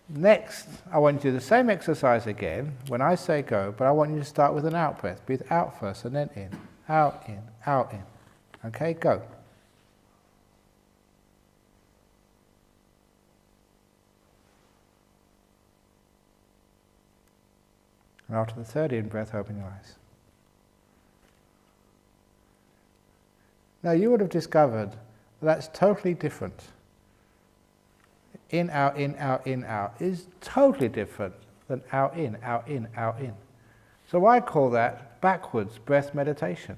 S1: next, I want you to do the same exercise again when I say go, but I want you to start with an out breath. Breathe out first and then in. Out, in, out, in. Okay, go. And after the third in breath, open your eyes. Now you would have discovered that's totally different. In, out, in, out, in, out is totally different than out, in, out, in, out, in. So I call that backwards breath meditation.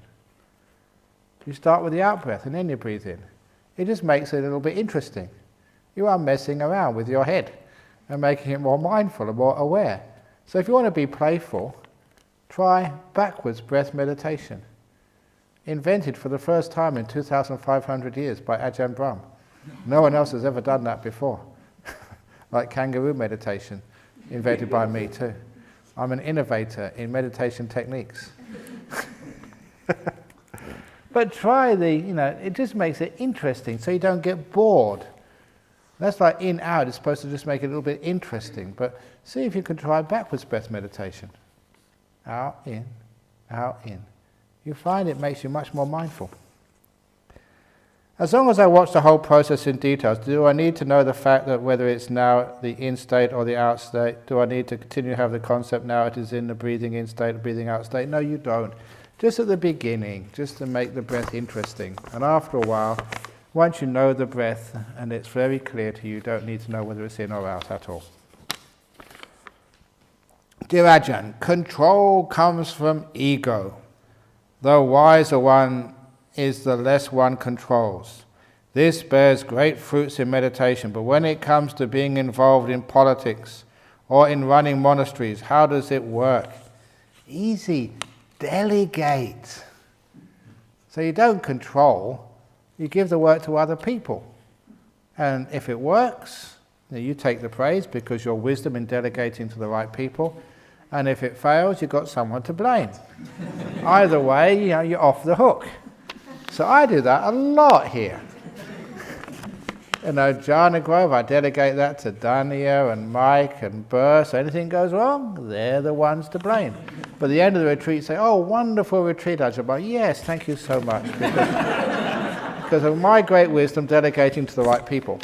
S1: You start with the out breath and then you breathe in. It just makes it a little bit interesting. You are messing around with your head and making it more mindful and more aware. So if you want to be playful, try backwards breath meditation. Invented for the first time in 2,500 years by Ajahn Brahm. No one else has ever done that before. Like kangaroo meditation, invented by me too. I'm an innovator in meditation techniques. But try it just makes it interesting so you don't get bored. That's like in, out, it's supposed to just make it a little bit interesting. But see if you can try backwards breath meditation. Out, in, out, in. You find it makes you much more mindful. As long as I watch the whole process in detail, do I need to know the fact that whether it's now the in state or the out state? Do I need to continue to have the concept now it is in the breathing in state or breathing out state? No, you don't. Just at the beginning, just to make the breath interesting. And after a while, once you know the breath and it's very clear to you, you don't need to know whether it's in or out at all. Dear Ajahn, control comes from ego. The wiser one is the less one controls. This bears great fruits in meditation, but when it comes to being involved in politics or in running monasteries, how does it work? Easy. Delegate. So you don't control, you give the work to other people. And if it works, then you take the praise because your wisdom in delegating to the right people. And if it fails, you've got someone to blame. Either way, you're off the hook. So I do that a lot here. Jhana Grove, I delegate that to Dania and Mike and Burr. So anything goes wrong, they're the ones to blame. But at the end of the retreat, say, oh, wonderful retreat, Ajahn Brahm. Yes, thank you so much. Because of my great wisdom delegating to the right people.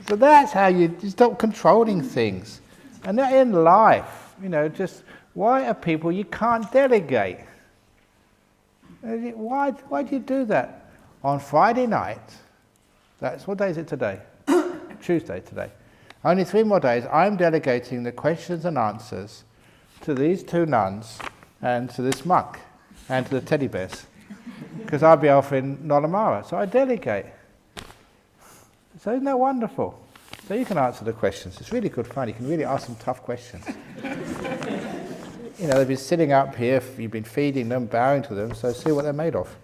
S1: So that's how you stop controlling things. And that in life, just why are people you can't delegate? Why do you do that? On Friday night, what day is it today? Tuesday today. Only 3 more days, I'm delegating the questions and answers to these 2 nuns and to this monk and to the teddy bears. Because I'll be off in Nolamara, so I delegate. So isn't that wonderful? So you can answer the questions. It's really good fun. You can really ask some tough questions. They've been sitting up here, you've been feeding them, bowing to them, so see what they're made of.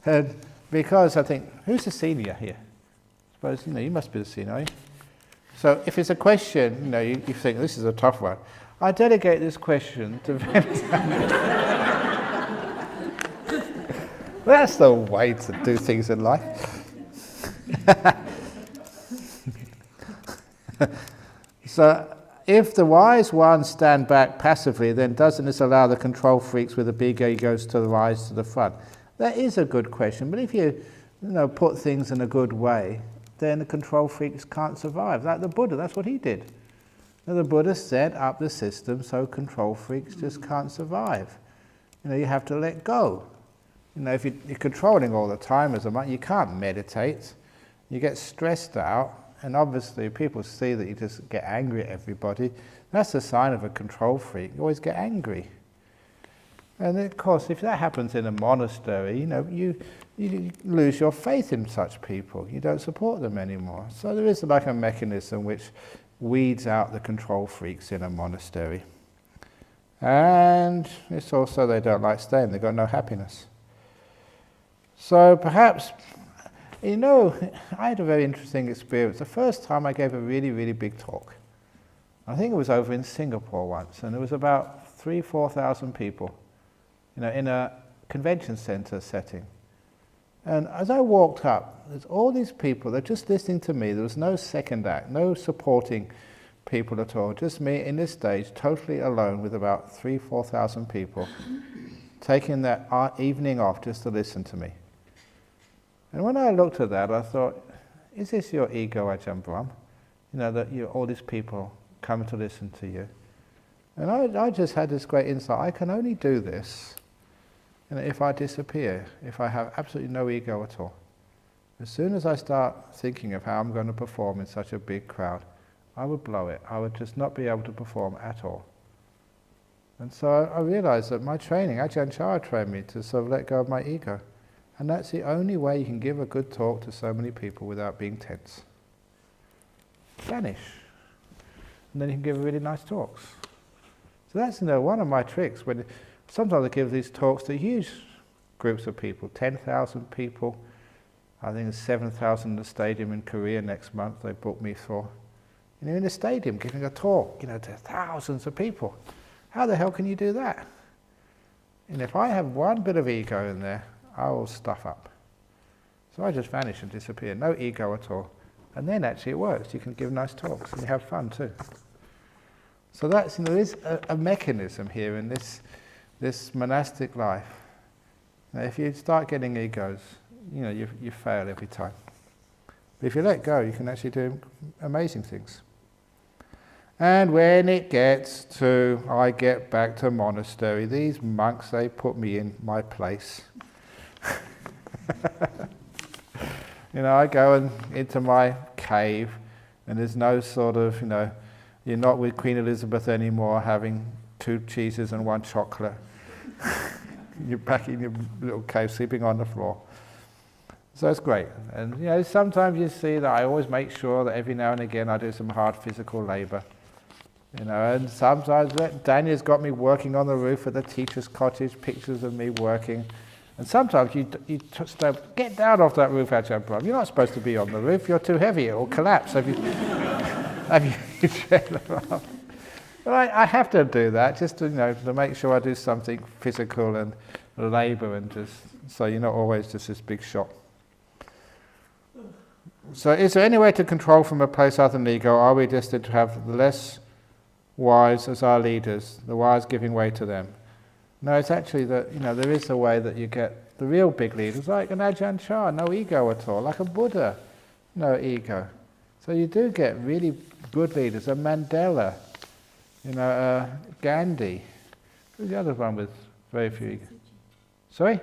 S1: And because I think, who's the senior here? suppose, you must be the senior, are you? So if it's a question, you think this is a tough one. I delegate this question to That's the way to do things in life. So if the wise ones stand back passively, then doesn't this allow the control freaks with the big egos to rise to the front? That is a good question, but if you put things in a good way, then the control freaks can't survive. Like the Buddha, that's what he did. The Buddha set up the system so control freaks just can't survive. You have to let go. If you're controlling all the time as a monk, you can't meditate. You get stressed out, and obviously people see that you just get angry at everybody. That's a sign of a control freak. You always get angry. And of course, if that happens in a monastery, you lose your faith in such people. You don't support them anymore. So there is like a mechanism which weeds out the control freaks in a monastery. And it's also they don't like staying. They've got no happiness. So perhaps, I had a very interesting experience. The first time I gave a really, really big talk. I think it was over in Singapore once, and there was about 3,000-4,000 people, in a convention center setting. And as I walked up, there's all these people, they're just listening to me. There was no second act, no supporting people at all. Just me in this stage, totally alone with about 3,000-4,000 people, taking that evening off just to listen to me. And when I looked at that, I thought, is this your ego, Ajahn Brahm? That all these people come to listen to you. And I just had this great insight. I can only do this if I disappear, if I have absolutely no ego at all. As soon as I start thinking of how I'm going to perform in such a big crowd, I would blow it. I would just not be able to perform at all. And so I realized that my training, Ajahn Chah trained me to sort of let go of my ego. And that's the only way you can give a good talk to so many people without being tense. Vanish. And then you can give really nice talks. So that's one of my tricks. Sometimes I give these talks to huge groups of people, 10,000 people. I think there's 7,000 in the stadium in Korea next month they booked me for. In the stadium giving a talk, to thousands of people. How the hell can you do that? And if I have one bit of ego in there, I will stuff up. So I just vanish and disappear, no ego at all. And then actually it works. You can give nice talks and you have fun too. So that's, there is a mechanism here in this monastic life. Now, if you start getting egos, you fail every time. But if you let go, you can actually do amazing things. And when it gets to, I get back to monastery, these monks, they put me in my place. I go into my cave, and there's no sort of, you're not with Queen Elizabeth anymore, having 2 cheeses and 1 chocolate. You're back in your little cave, sleeping on the floor. So it's great. And sometimes you see that I always make sure that every now and again I do some hard physical labor. And sometimes Daniel's got me working on the roof of the teacher's cottage, pictures of me working. And sometimes you get down off that roof, Ajahn Brahm. You're not supposed to be on the roof. You're too heavy. It will collapse. Have you checked that out? Well, I have to do that just to make sure I do something physical and labour, and just so you're not always just this big shot. So, is there any way to control from a place other than ego? Are we destined to have the less wise as our leaders, the wise giving way to them? No, it's actually that, there is a way that you get the real big leaders, like an Ajahn Chah, no ego at all, like a Buddha, no ego. So you do get really good leaders, a Mandela, Gandhi. Who's the other one with very few ego? Sorry?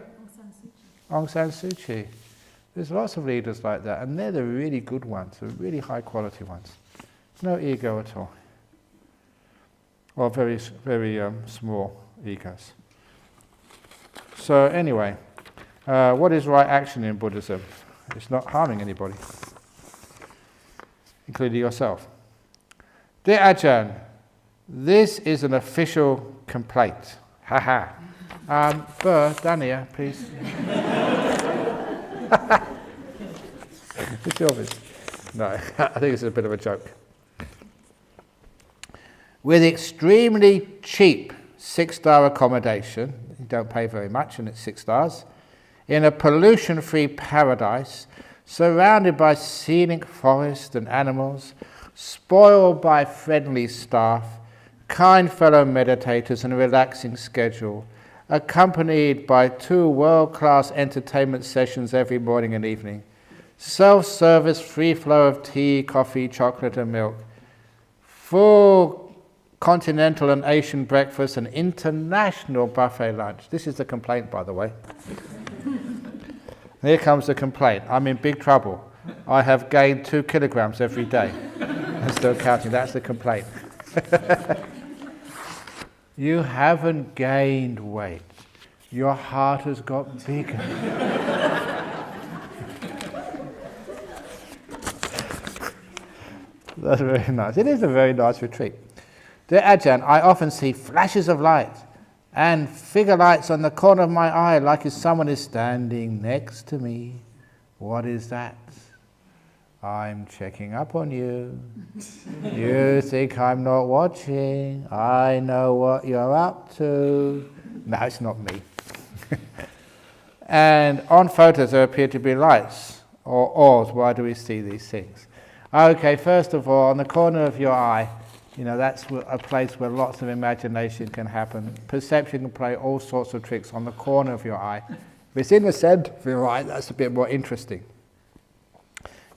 S1: Aung San Suu Kyi. There's lots of leaders like that, and they're the really good ones, the really high quality ones. No ego at all. Or very, very small egos. So anyway, what is right action in Buddhism? It's not harming anybody, including yourself. Dear Ajahn, this is an official complaint. Haha. Dania, please. It's obvious. No, I think it's a bit of a joke. With extremely cheap 6-star accommodation, you don't pay very much and it's 6 stars, in a pollution-free paradise, surrounded by scenic forests and animals, spoiled by friendly staff, kind fellow meditators and a relaxing schedule, accompanied by 2 world-class entertainment sessions every morning and evening, self-service free flow of tea, coffee, chocolate and milk, full continental and Asian breakfast and international buffet lunch. This is the complaint, by the way. Here comes the complaint. I'm in big trouble. I have gained 2 kilograms every day. I'm still counting. That's the complaint. You haven't gained weight. Your heart has got bigger. That's very nice. It is a very nice retreat. Dear Ajahn, I often see flashes of light and figure lights on the corner of my eye like if someone is standing next to me. What is that? I'm checking up on you. You think I'm not watching. I know what you're up to. No, it's not me. And on photos there appear to be lights or orbs. Why do we see these things? Okay, first of all, on the corner of your eye, that's a place where lots of imagination can happen. Perception can play all sorts of tricks on the corner of your eye. If it's in the center of your eye, that's a bit more interesting.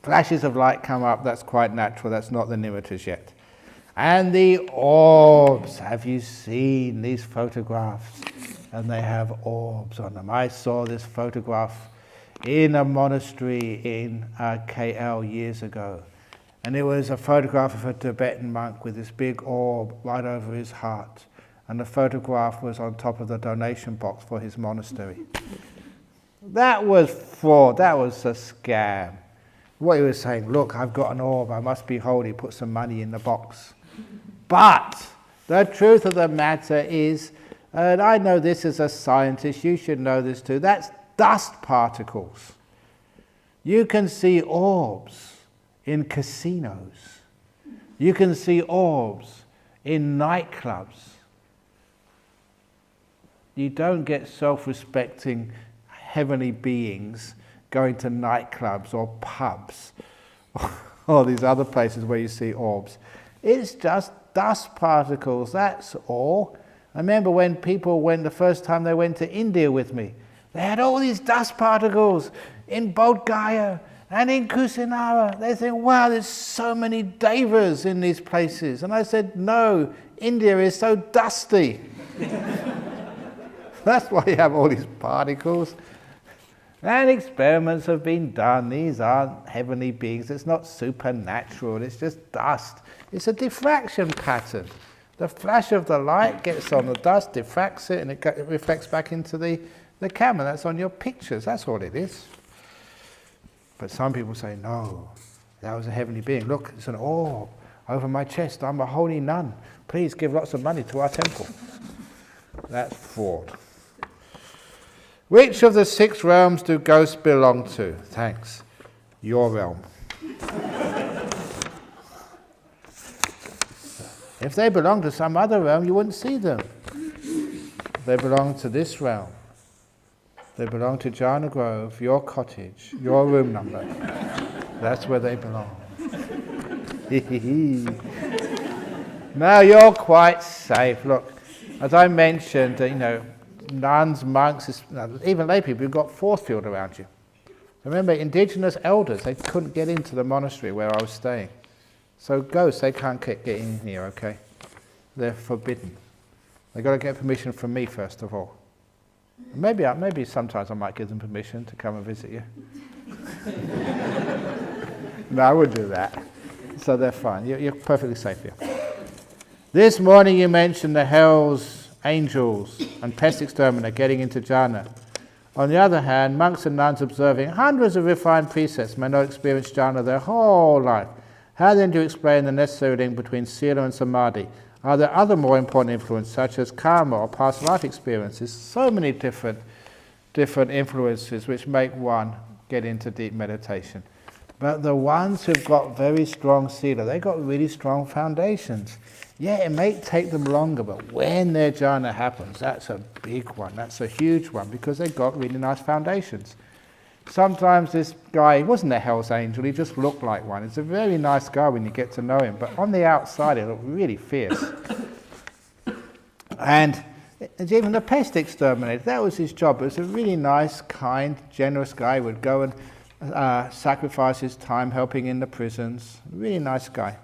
S1: Flashes of light come up, that's quite natural, that's not the nimittas yet. And the orbs, have you seen these photographs? And they have orbs on them. I saw this photograph in a monastery in KL years ago. And it was a photograph of a Tibetan monk with this big orb right over his heart. And the photograph was on top of the donation box for his monastery. That was fraud, that was a scam. What he was saying, look, I've got an orb, I must be holy, put some money in the box. But the truth of the matter is, and I know this as a scientist, you should know this too, that's dust particles. You can see orbs in casinos. You can see orbs in nightclubs. You don't get self-respecting heavenly beings going to nightclubs or pubs or these other places where you see orbs. It's just dust particles, that's all. I remember when people went the first time they went to India with me, they had all these dust particles in Bodh Gaya and in Kusinara. They think, wow, there's so many devas in these places. And I said, no, India is so dusty. That's why you have all these particles. And experiments have been done. These aren't heavenly beings. It's not supernatural. It's just dust. It's a diffraction pattern. The flash of the light gets on the dust, diffracts it, and it reflects back into the camera. That's on your pictures. That's all it is. But some people say, no, that was a heavenly being. Look, it's an orb over my chest. I'm a holy nun. Please give lots of money to our temple. That's fraud. Which of the 6 realms do ghosts belong to? Thanks. Your realm. If they belong to some other realm, you wouldn't see them. They belong to this realm. They belong to Jhana Grove, your cottage, your room number. That's where they belong. Now you're quite safe. Look, as I mentioned, nuns, monks, even lay people, you've got force field around you. Remember, indigenous elders, they couldn't get into the monastery where I was staying. So ghosts, they can't get in here, okay? They're forbidden. They've got to get permission from me first of all. Maybe sometimes I might give them permission to come and visit you. No, I wouldn't do that. So they're fine. You're perfectly safe here. This morning you mentioned the hells, angels, and pest exterminator getting into jhana. On the other hand, monks and nuns observing hundreds of refined precepts may not experience jhana their whole life. How then do you explain the necessary link between sila and samadhi? Are there other more important influences, such as karma or past life experiences? So many different influences which make one get into deep meditation. But the ones who've got very strong sila, they've got really strong foundations. Yeah, it may take them longer, but when their jhana happens, that's a big one, that's a huge one, because they've got really nice foundations. Sometimes this guy, he wasn't a Hell's Angel, he just looked like one. He's a very nice guy when you get to know him, but on the outside he looked really fierce. And even the pest exterminator, that was his job. It was a really nice, kind, generous guy who would go and sacrifice his time helping in the prisons. Really nice guy.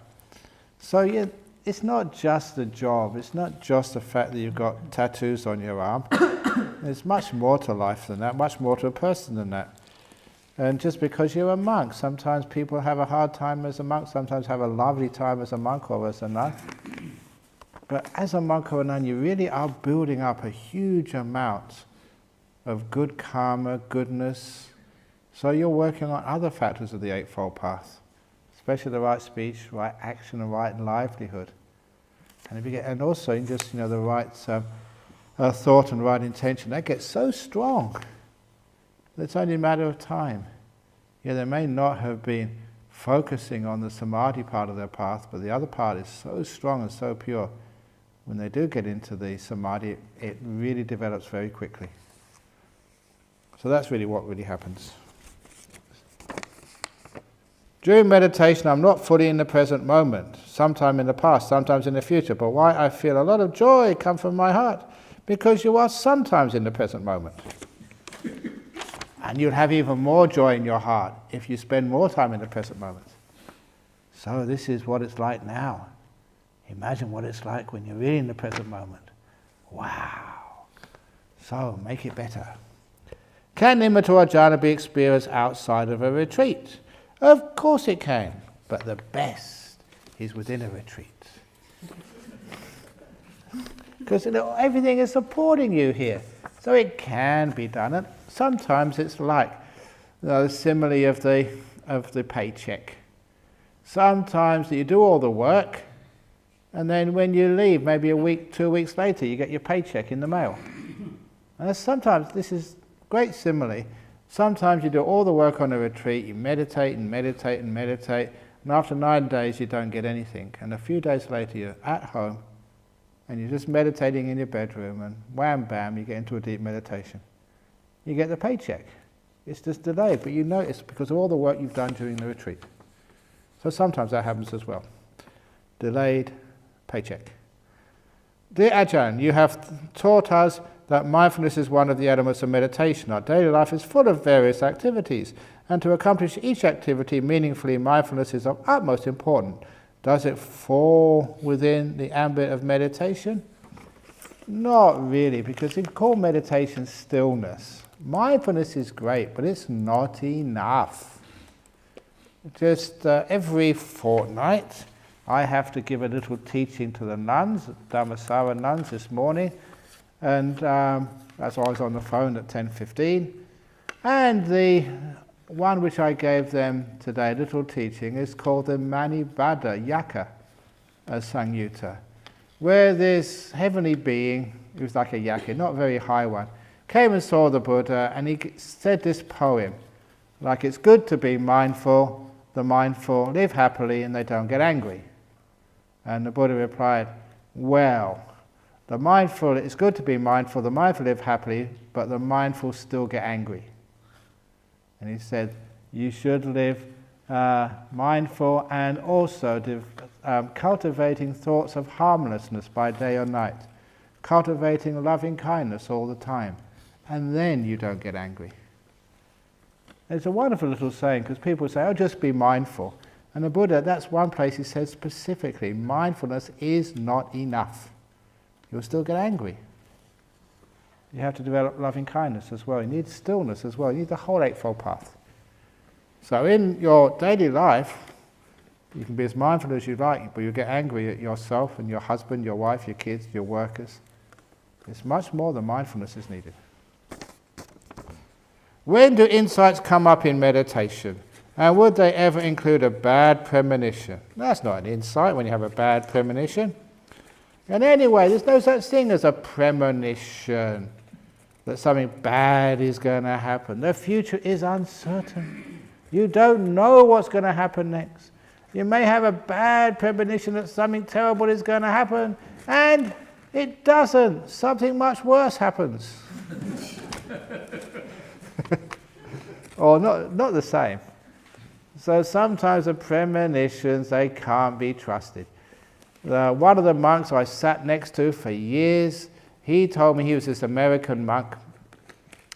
S1: So yeah, it's not just the job, it's not just the fact that you've got tattoos on your arm. There's much more to life than that, much more to a person than that. And just because you're a monk, sometimes people have a hard time as a monk, sometimes have a lovely time as a monk or as a nun. But as a monk or a nun, you really are building up a huge amount of good karma, goodness. So you're working on other factors of the Eightfold Path, especially the right speech, right action, and right livelihood. And if you get, and also just the right thought and right intention, that gets so strong that it's only a matter of time. Yeah, they may not have been focusing on the samadhi part of their path, but the other part is so strong and so pure. When they do get into the samadhi, it really develops very quickly. So that's really what really happens. During meditation, I'm not fully in the present moment, sometime in the past, sometimes in the future, but why I feel a lot of joy come from my heart? Because you are sometimes in the present moment. And you'll have even more joy in your heart if you spend more time in the present moment. So this is what it's like now. Imagine what it's like when you're really in the present moment. Wow. So make it better. Can nimitta or jhana be experienced outside of a retreat? Of course it can, but the best is within a retreat. Because everything is supporting you here. So it can be done. And sometimes it's like the simile of the paycheck. Sometimes you do all the work, and then when you leave, maybe a week, 2 weeks later, you get your paycheck in the mail. And sometimes, this is great simile, sometimes you do all the work on a retreat, you meditate and meditate and meditate, and after 9 days you don't get anything. And a few days later you're at home, and you're just meditating in your bedroom, and wham bam, you get into a deep meditation. You get the paycheck. It's just delayed, but you know it's because of all the work you've done during the retreat. So sometimes that happens as well. Delayed paycheck. Dear Ajahn, you have taught us that mindfulness is one of the elements of meditation. Our daily life is full of various activities, and to accomplish each activity meaningfully, mindfulness is of utmost importance. Does it fall within the ambit of meditation? Not really, because you call meditation stillness. Mindfulness is great, but it's not enough. Just every fortnight, I have to give a little teaching to the nuns, Dhammasara nuns this morning, and that's why I was on the phone at 10:15. And the one which I gave them today, little teaching, is called the Manibhadra Yaka Sangyutta, where this heavenly being, he was like a yaka, not a very high one, came and saw the Buddha, and he said this poem, like it's good to be mindful, the mindful live happily and they don't get angry. And the Buddha replied, well, the mindful, it's good to be mindful, the mindful live happily, but the mindful still get angry. And he said, you should live mindful and also cultivating thoughts of harmlessness by day or night, cultivating loving kindness all the time, and then you don't get angry. It's a wonderful little saying, because people say, oh, just be mindful. And the Buddha, that's one place he says specifically, mindfulness is not enough. You'll still get angry. You have to develop loving kindness as well. You need stillness as well. You need the whole Eightfold Path. So in your daily life, you can be as mindful as you like, but you get angry at yourself and your husband, your wife, your kids, your workers. It's much more than mindfulness is needed. When do insights come up in meditation? And would they ever include a bad premonition? That's not an insight when you have a bad premonition. And anyway, there's no such thing as a premonition, that something bad is going to happen. The future is uncertain. You don't know what's going to happen next. You may have a bad premonition that something terrible is going to happen, and it doesn't. Something much worse happens. Or not the same. So sometimes the premonitions, they can't be trusted. One of the monks I sat next to for years, he told me, he was this American monk,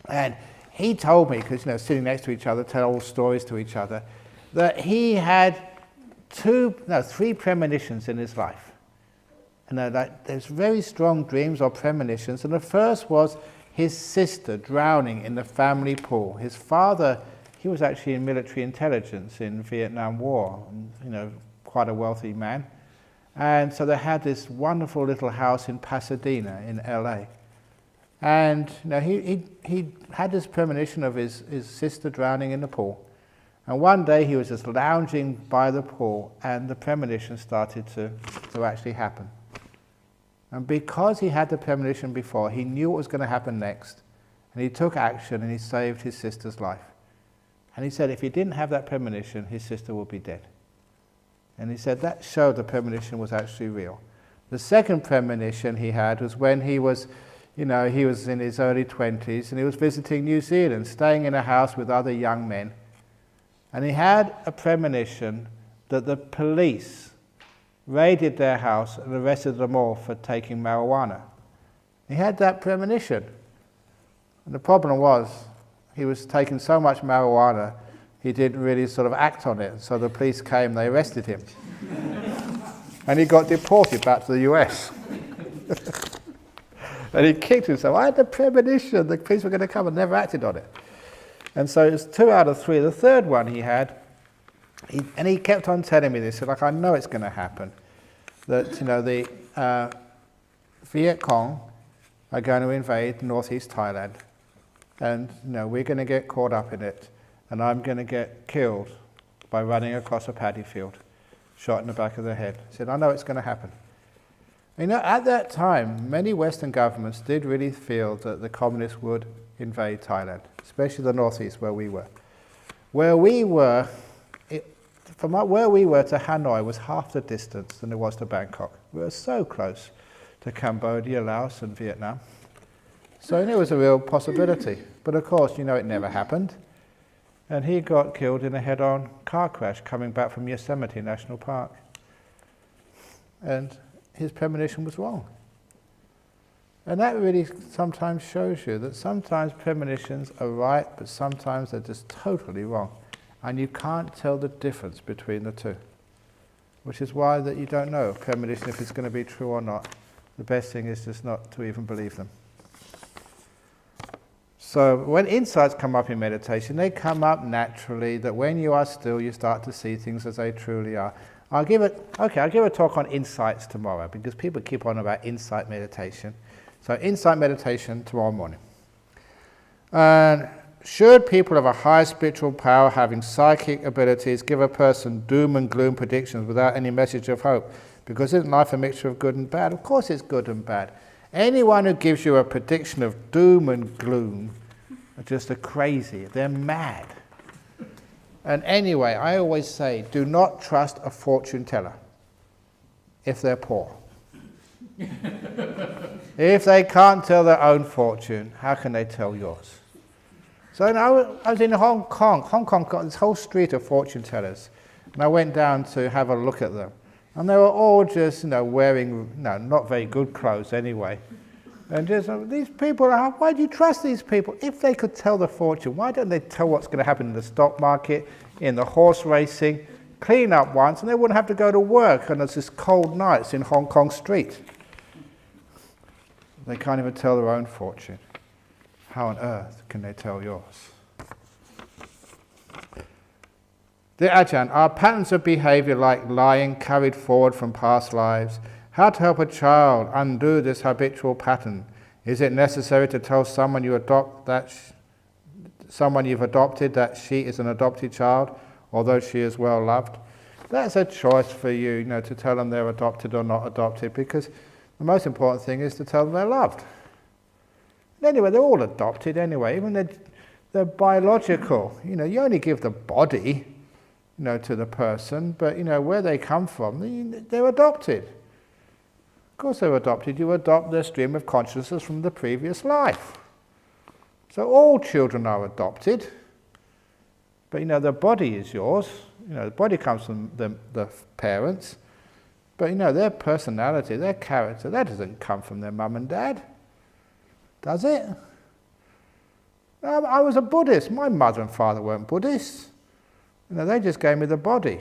S1: and he told me, because sitting next to each other, tell all stories to each other, that he had three premonitions in his life. There's very strong dreams or premonitions, and the first was his sister drowning in the family pool. His father, he was actually in military intelligence in Vietnam War, quite a wealthy man. And so they had this wonderful little house in Pasadena in LA. And he had this premonition of his sister drowning in the pool. And one day he was just lounging by the pool, and the premonition started to actually happen. And because he had the premonition before, he knew what was going to happen next. And he took action, and he saved his sister's life. And he said if he didn't have that premonition, his sister would be dead. And he said that showed the premonition was actually real. The second premonition he had was when he was in his early 20s, and he was visiting New Zealand, staying in a house with other young men. And he had a premonition that the police raided their house and arrested them all for taking marijuana. He had that premonition. And the problem was, he was taking so much marijuana, he didn't really sort of act on it. So the police came, they arrested him. And he got deported back to the US. And he kicked himself. I had the premonition the police were going to come, and never acted on it. And so it was 2 out of 3. The third one he had, he kept on telling me this, I know it's going to happen, that the Viet Cong are going to invade northeast Thailand, and we're going to get caught up in it, and I'm going to get killed by running across a paddy field, shot in the back of the head. He said, I know it's going to happen. At that time, many Western governments did really feel that the communists would invade Thailand, especially the northeast where we were. Where we were to Hanoi was half the distance than it was to Bangkok. We were so close to Cambodia, Laos and Vietnam. So it was a real possibility. But of course, it never happened. And he got killed in a head-on car crash coming back from Yosemite National Park. And his premonition was wrong. And that really sometimes shows you that sometimes premonitions are right, but sometimes they're just totally wrong. And you can't tell the difference between the two. Which is why that you don't know premonition if it's going to be true or not. The best thing is just not to even believe them. So when insights come up in meditation, they come up naturally, that when you are still, you start to see things as they truly are. I'll give a talk on insights tomorrow, because people keep on about insight meditation. So insight meditation tomorrow morning. And should people of a high spiritual power having psychic abilities give a person doom and gloom predictions without any message of hope? Because isn't life a mixture of good and bad? Of course it's good and bad. Anyone who gives you a prediction of doom and gloom are just crazy. They're mad. And anyway, I always say, do not trust a fortune teller if they're poor. If they can't tell their own fortune, how can they tell yours? So I was in Hong Kong. Hong Kong got this whole street of fortune tellers. And I went down to have a look at them. And they were all just, wearing, not very good clothes anyway. And just, these people, why do you trust these people? If they could tell the fortune, why don't they tell what's going to happen in the stock market, in the horse racing, clean up once, and they wouldn't have to go to work on this cold nights in Hong Kong street. They can't even tell their own fortune. How on earth can they tell yours? Dear Ajahn, are patterns of behavior like lying carried forward from past lives? How to help a child undo this habitual pattern? Is it necessary to tell someone you've adopted that she is an adopted child, although she is well loved? That's a choice for you, to tell them they're adopted or not adopted, because the most important thing is to tell them they're loved. Anyway, they're all adopted anyway. Even they're biological. You only give the body, to the person, but where they come from, they're adopted. Of course they're adopted. You adopt their stream of consciousness from the previous life. So all children are adopted, but the body is yours. The body comes from the parents, but their personality, their character, that doesn't come from their mum and dad, does it? I was a Buddhist. My mother and father weren't Buddhists. They just gave me the body.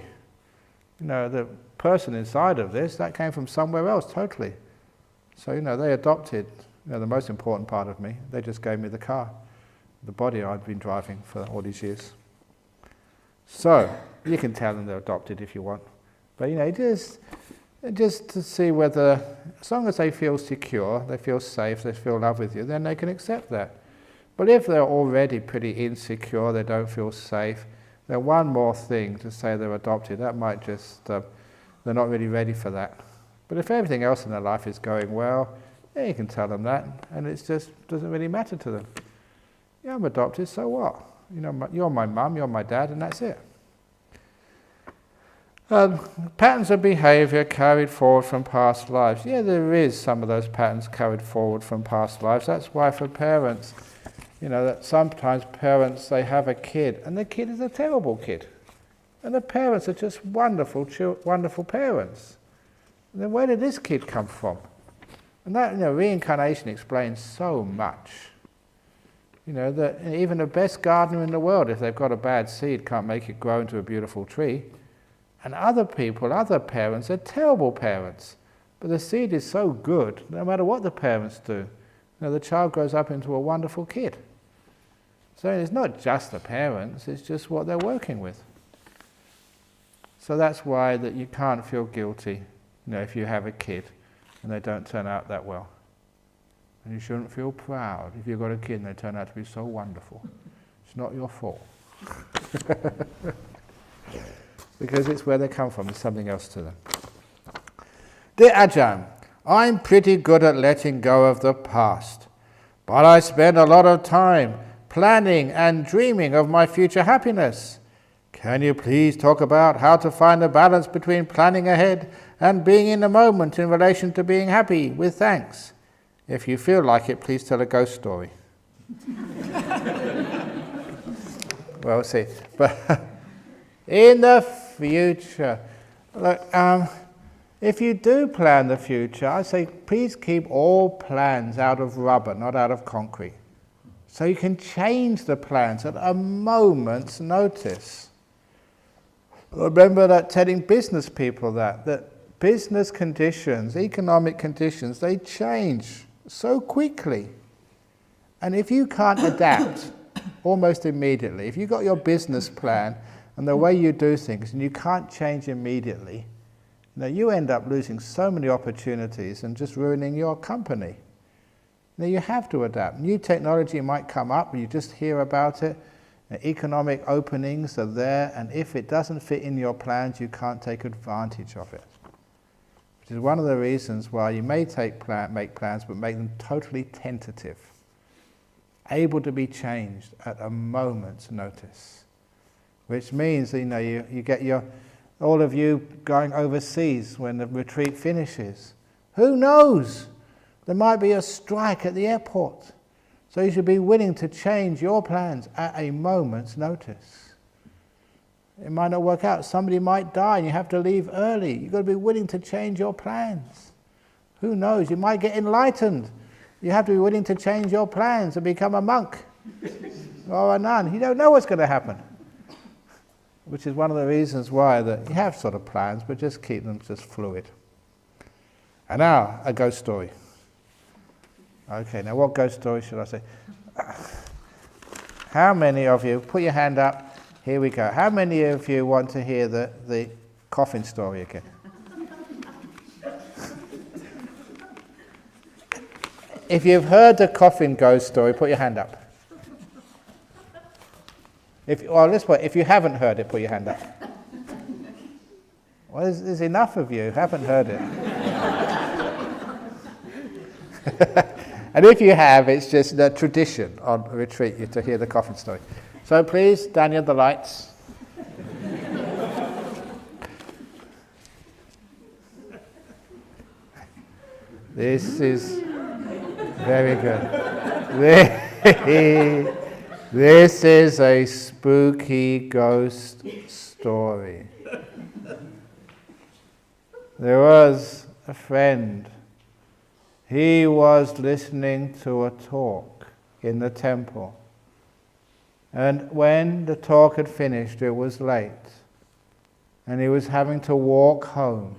S1: The person inside of this, that came from somewhere else totally. So, they adopted, the most important part of me. They just gave me the car, the body I'd been driving for all these years. So, you can tell them they're adopted if you want. But, just to see whether, as long as they feel secure, they feel safe, they feel love with you, then they can accept that. But if they're already pretty insecure, they don't feel safe, then one more thing to say they're adopted, that might just, they're not really ready for that. But if everything else in their life is going well, yeah, you can tell them that, and it just doesn't really matter to them. Yeah, I'm adopted, so what? You're my mum, you're my dad, and that's it. Patterns of behaviour carried forward from past lives. Yeah, there is some of those patterns carried forward from past lives. That's why for parents, that sometimes parents, they have a kid, and the kid is a terrible kid. And the parents are just wonderful parents. And then where did this kid come from? And that, reincarnation explains so much. That even the best gardener in the world, if they've got a bad seed, can't make it grow into a beautiful tree. And other people, other parents, are terrible parents. But the seed is so good, no matter what the parents do, the child grows up into a wonderful kid. So it's not just the parents, it's just what they're working with. So that's why that you can't feel guilty, if you have a kid and they don't turn out that well. And you shouldn't feel proud if you've got a kid and they turn out to be so wonderful. It's not your fault. Because it's where they come from, there's something else to them. Dear Ajahn, I'm pretty good at letting go of the past, but I spend a lot of time planning and dreaming of my future happiness. Can you please talk about how to find a balance between planning ahead and being in the moment in relation to being happy? With thanks. If you feel like it, please tell a ghost story. Well, we'll see. But in the future, look, if you do plan the future, I say please keep all plans out of rubber, not out of concrete. So you can change the plans at a moment's notice. Remember that telling business people that business conditions, economic conditions, they change so quickly. And if you can't adapt almost immediately, if you've got your business plan and the way you do things and you can't change immediately, you end up losing so many opportunities and just ruining your company. You have to adapt. New technology might come up, you just hear about it. Economic openings are there, and if it doesn't fit in your plans, you can't take advantage of it. Which is one of the reasons why you may make plans, but make them totally tentative, able to be changed at a moment's notice. Which means, you get all of you going overseas when the retreat finishes. Who knows? There might be a strike at the airport. So you should be willing to change your plans at a moment's notice. It might not work out. Somebody might die and you have to leave early. You've got to be willing to change your plans. Who knows? You might get enlightened. You have to be willing to change your plans and become a monk or a nun. You don't know what's going to happen. Which is one of the reasons why that you have sort of plans, but just keep them just fluid. And now, a ghost story. Okay, now what ghost story should I say? How many of you, put your hand up, here we go. How many of you want to hear the coffin story again? If you've heard the coffin ghost story, put your hand up. If you haven't heard it, put your hand up. Well, there's enough of you who haven't heard it. And if you have, it's just the tradition on a retreat to hear the coffin story. So please, Daniel, the lights. This is very good. This is a spooky ghost story. There was a friend. He was listening to a talk in the temple. And when the talk had finished, it was late. And he was having to walk home.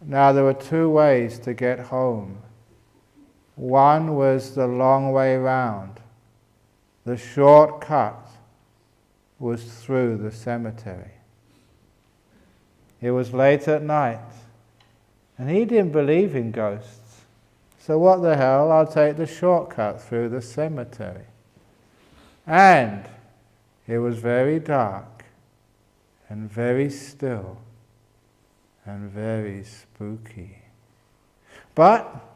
S1: Now there were two ways to get home. One was the long way round. The shortcut was through the cemetery. It was late at night, and he didn't believe in ghosts. So what the hell, I'll take the shortcut through the cemetery. And it was very dark, and very still, and very spooky. But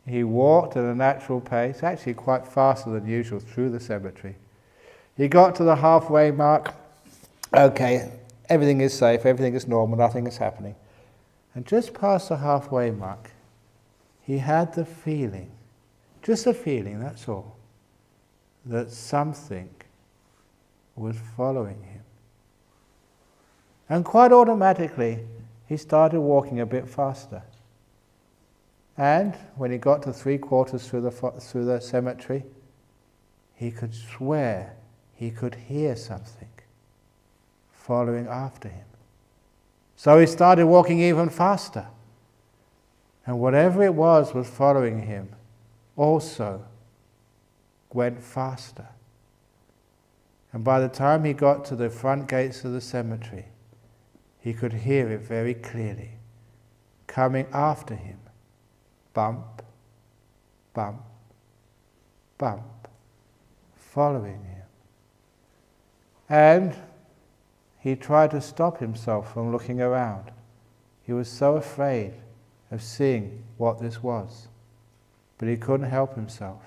S1: he walked at a natural pace, actually quite faster than usual, through the cemetery. He got to the halfway mark. Okay, everything is safe, everything is normal, nothing is happening. And just past the halfway mark, he had the feeling, just a feeling, that's all, that something was following him. And quite automatically, he started walking a bit faster. And when he got to 3/4 through the cemetery, he could swear he could hear something following after him. So he started walking even faster. And whatever it was following him also went faster. And by the time he got to the front gates of the cemetery, he could hear it very clearly, coming after him. Bump, bump, bump, following him. And he tried to stop himself from looking around. He was so afraid of seeing what this was. But he couldn't help himself.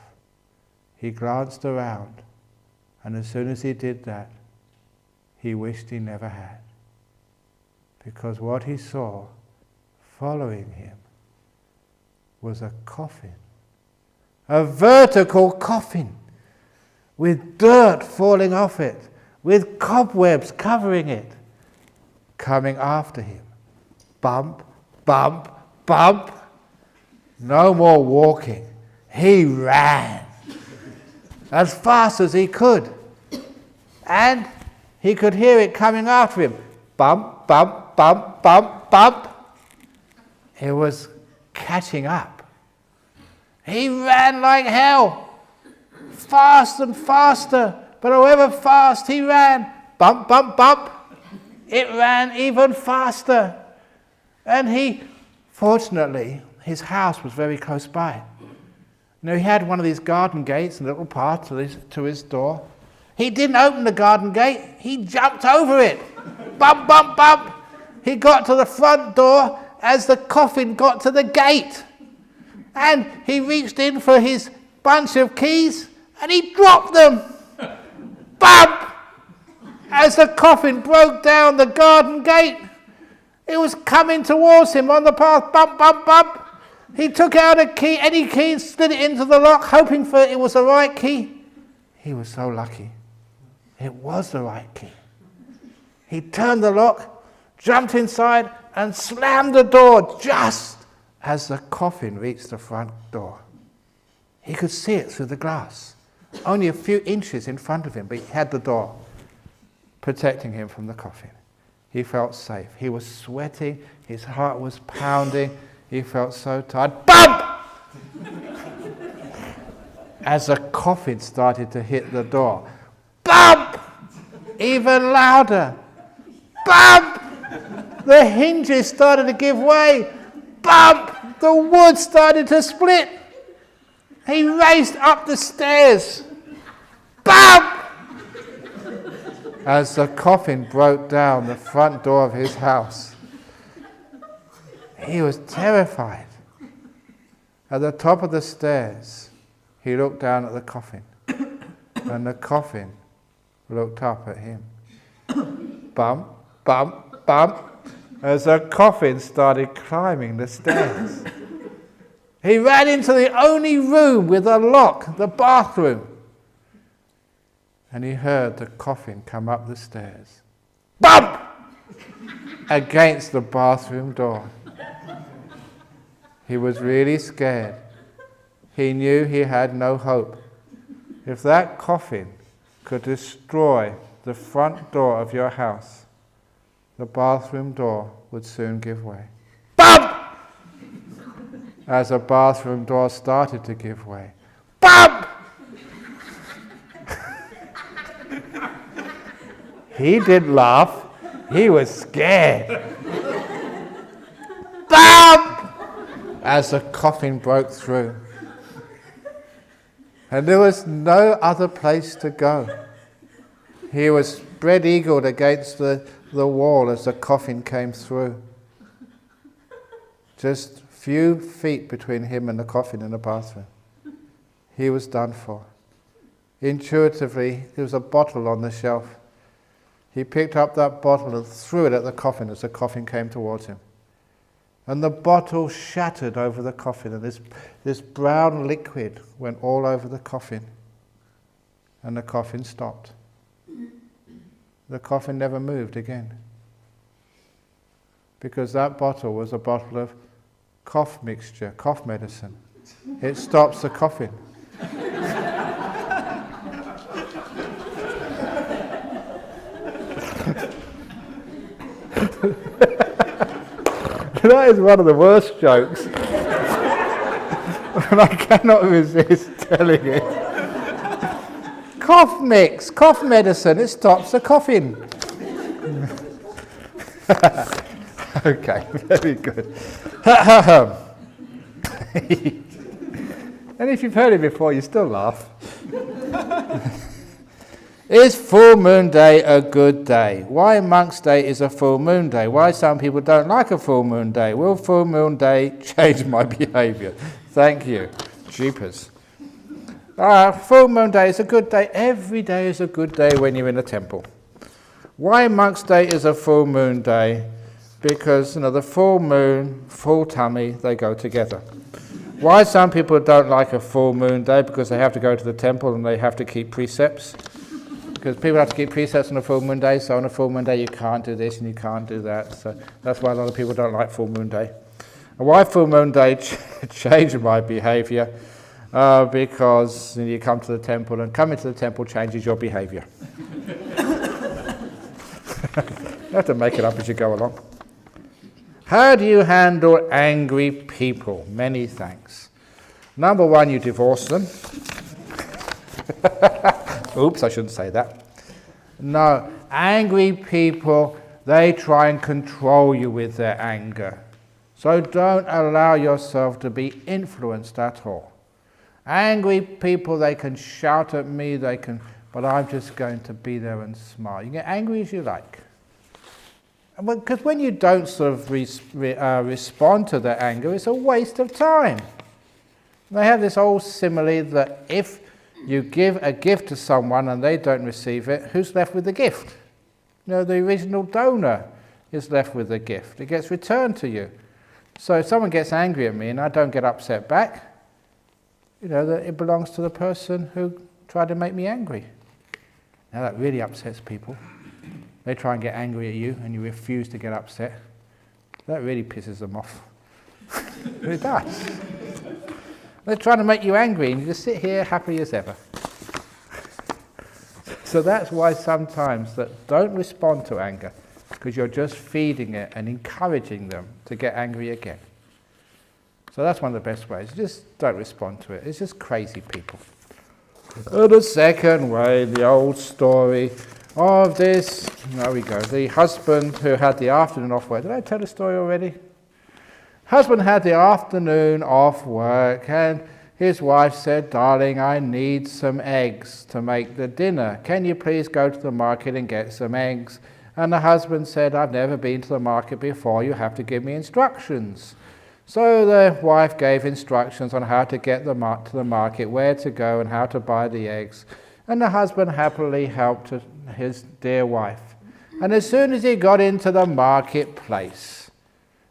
S1: He glanced around, and as soon as he did that, he wished he never had. Because what he saw following him was a coffin. A vertical coffin with dirt falling off it, with cobwebs covering it, coming after him. Bump, bump, bump. No more walking. He ran as fast as he could. And he could hear it coming after him. Bump, bump, bump, bump, bump. It was catching up. He ran like hell, fast and faster, but however fast he ran, bump, bump, bump, it ran even faster. And fortunately, his house was very close by. Now he had one of these garden gates, a little path to his door. He didn't open the garden gate, he jumped over it. Bump, bump, bump. He got to the front door as the coffin got to the gate. And he reached in for his bunch of keys and he dropped them. Bump! As the coffin broke down the garden gate, it was coming towards him on the path. Bump, bump, bump. He took out any key and slid it into the lock, hoping for it was the right key. He was so lucky. It was the right key. He turned the lock, jumped inside, and slammed the door just as the coffin reached the front door. He could see it through the glass, only a few inches in front of him, but he had the door protecting him from the coffin. He felt safe. He was sweating, his heart was pounding, he felt so tired. Bump! As the coffin started to hit the door. Bump! Even louder. Bump! The hinges started to give way. Bump! The wood started to split. He raced up the stairs. Bump! As the coffin broke down the front door of his house. He was terrified. At the top of the stairs, he looked down at the coffin, and the coffin looked up at him. Bump, bump, bump, as the coffin started climbing the stairs. He ran into the only room with a lock, the bathroom, and he heard the coffin come up the stairs. Bump! Against the bathroom door. He was really scared. He knew he had no hope. If that coffin could destroy the front door of your house, the bathroom door would soon give way. Bump! As the bathroom door started to give way. Bump! He didn't laugh. He was scared. Bump! As the coffin broke through. And there was no other place to go. He was spread-eagled against the wall as the coffin came through. Just a few feet between him and the coffin in the bathroom. He was done for. Intuitively, there was a bottle on the shelf. He picked up that bottle and threw it at the coffin as the coffin came towards him. And the bottle shattered over the coffin, and this brown liquid went all over the coffin. And the coffin stopped. The coffin never moved again. Because that bottle was a bottle of cough mixture, cough medicine. It stops the coughing. That is one of the worst jokes. And I cannot resist telling it. Cough mix, cough medicine, it stops the coughing. Okay, very good. And if you've heard it before, you still laugh. Is full moon day a good day? Why Monk's Day is a full moon day? Why some people don't like a full moon day? Will full moon day change my behaviour? Thank you. Jeepers. Full moon day is a good day. Every day is a good day when you're in a temple. Why Monk's Day is a full moon day? Because the full moon, full tummy, they go together. Why some people don't like a full moon day? Because they have to go to the temple and they have to keep precepts. Because people have to keep precepts on a full moon day, so on a full moon day you can't do this and you can't do that. So that's why a lot of people don't like full moon day. And why full moon day changed my behaviour? Because you come to the temple, and coming to the temple changes your behaviour. You have to make it up as you go along. How do you handle angry people? Many thanks. Number one, you divorce them. Oops, I shouldn't say that. No, angry people, they try and control you with their anger. So don't allow yourself to be influenced at all. Angry people, they can shout at me, but I'm just going to be there and smile. You get angry as you like. Because when you don't sort of respond to their anger, it's a waste of time. They have this old simile that if you give a gift to someone and they don't receive it, who's left with the gift? The original donor is left with the gift. It gets returned to you. So if someone gets angry at me and I don't get upset back, that it belongs to the person who tried to make me angry. Now that really upsets people. They try and get angry at you and you refuse to get upset. That really pisses them off. It does. They're trying to make you angry and you just sit here happy as ever. So that's why sometimes that don't respond to anger, because you're just feeding it and encouraging them to get angry again. So that's one of the best ways. Just don't respond to it. It's just crazy people. The second way, the old story of this, there we go, the husband who had the afternoon off work. Did I tell the story already? Husband had the afternoon off work and his wife said, "Darling, I need some eggs to make the dinner. Can you please go to the market and get some eggs?" And the husband said, "I've never been to the market before. You have to give me instructions." So the wife gave instructions on how to get to the market, where to go and how to buy the eggs. And the husband happily helped his dear wife. And as soon as he got into the marketplace,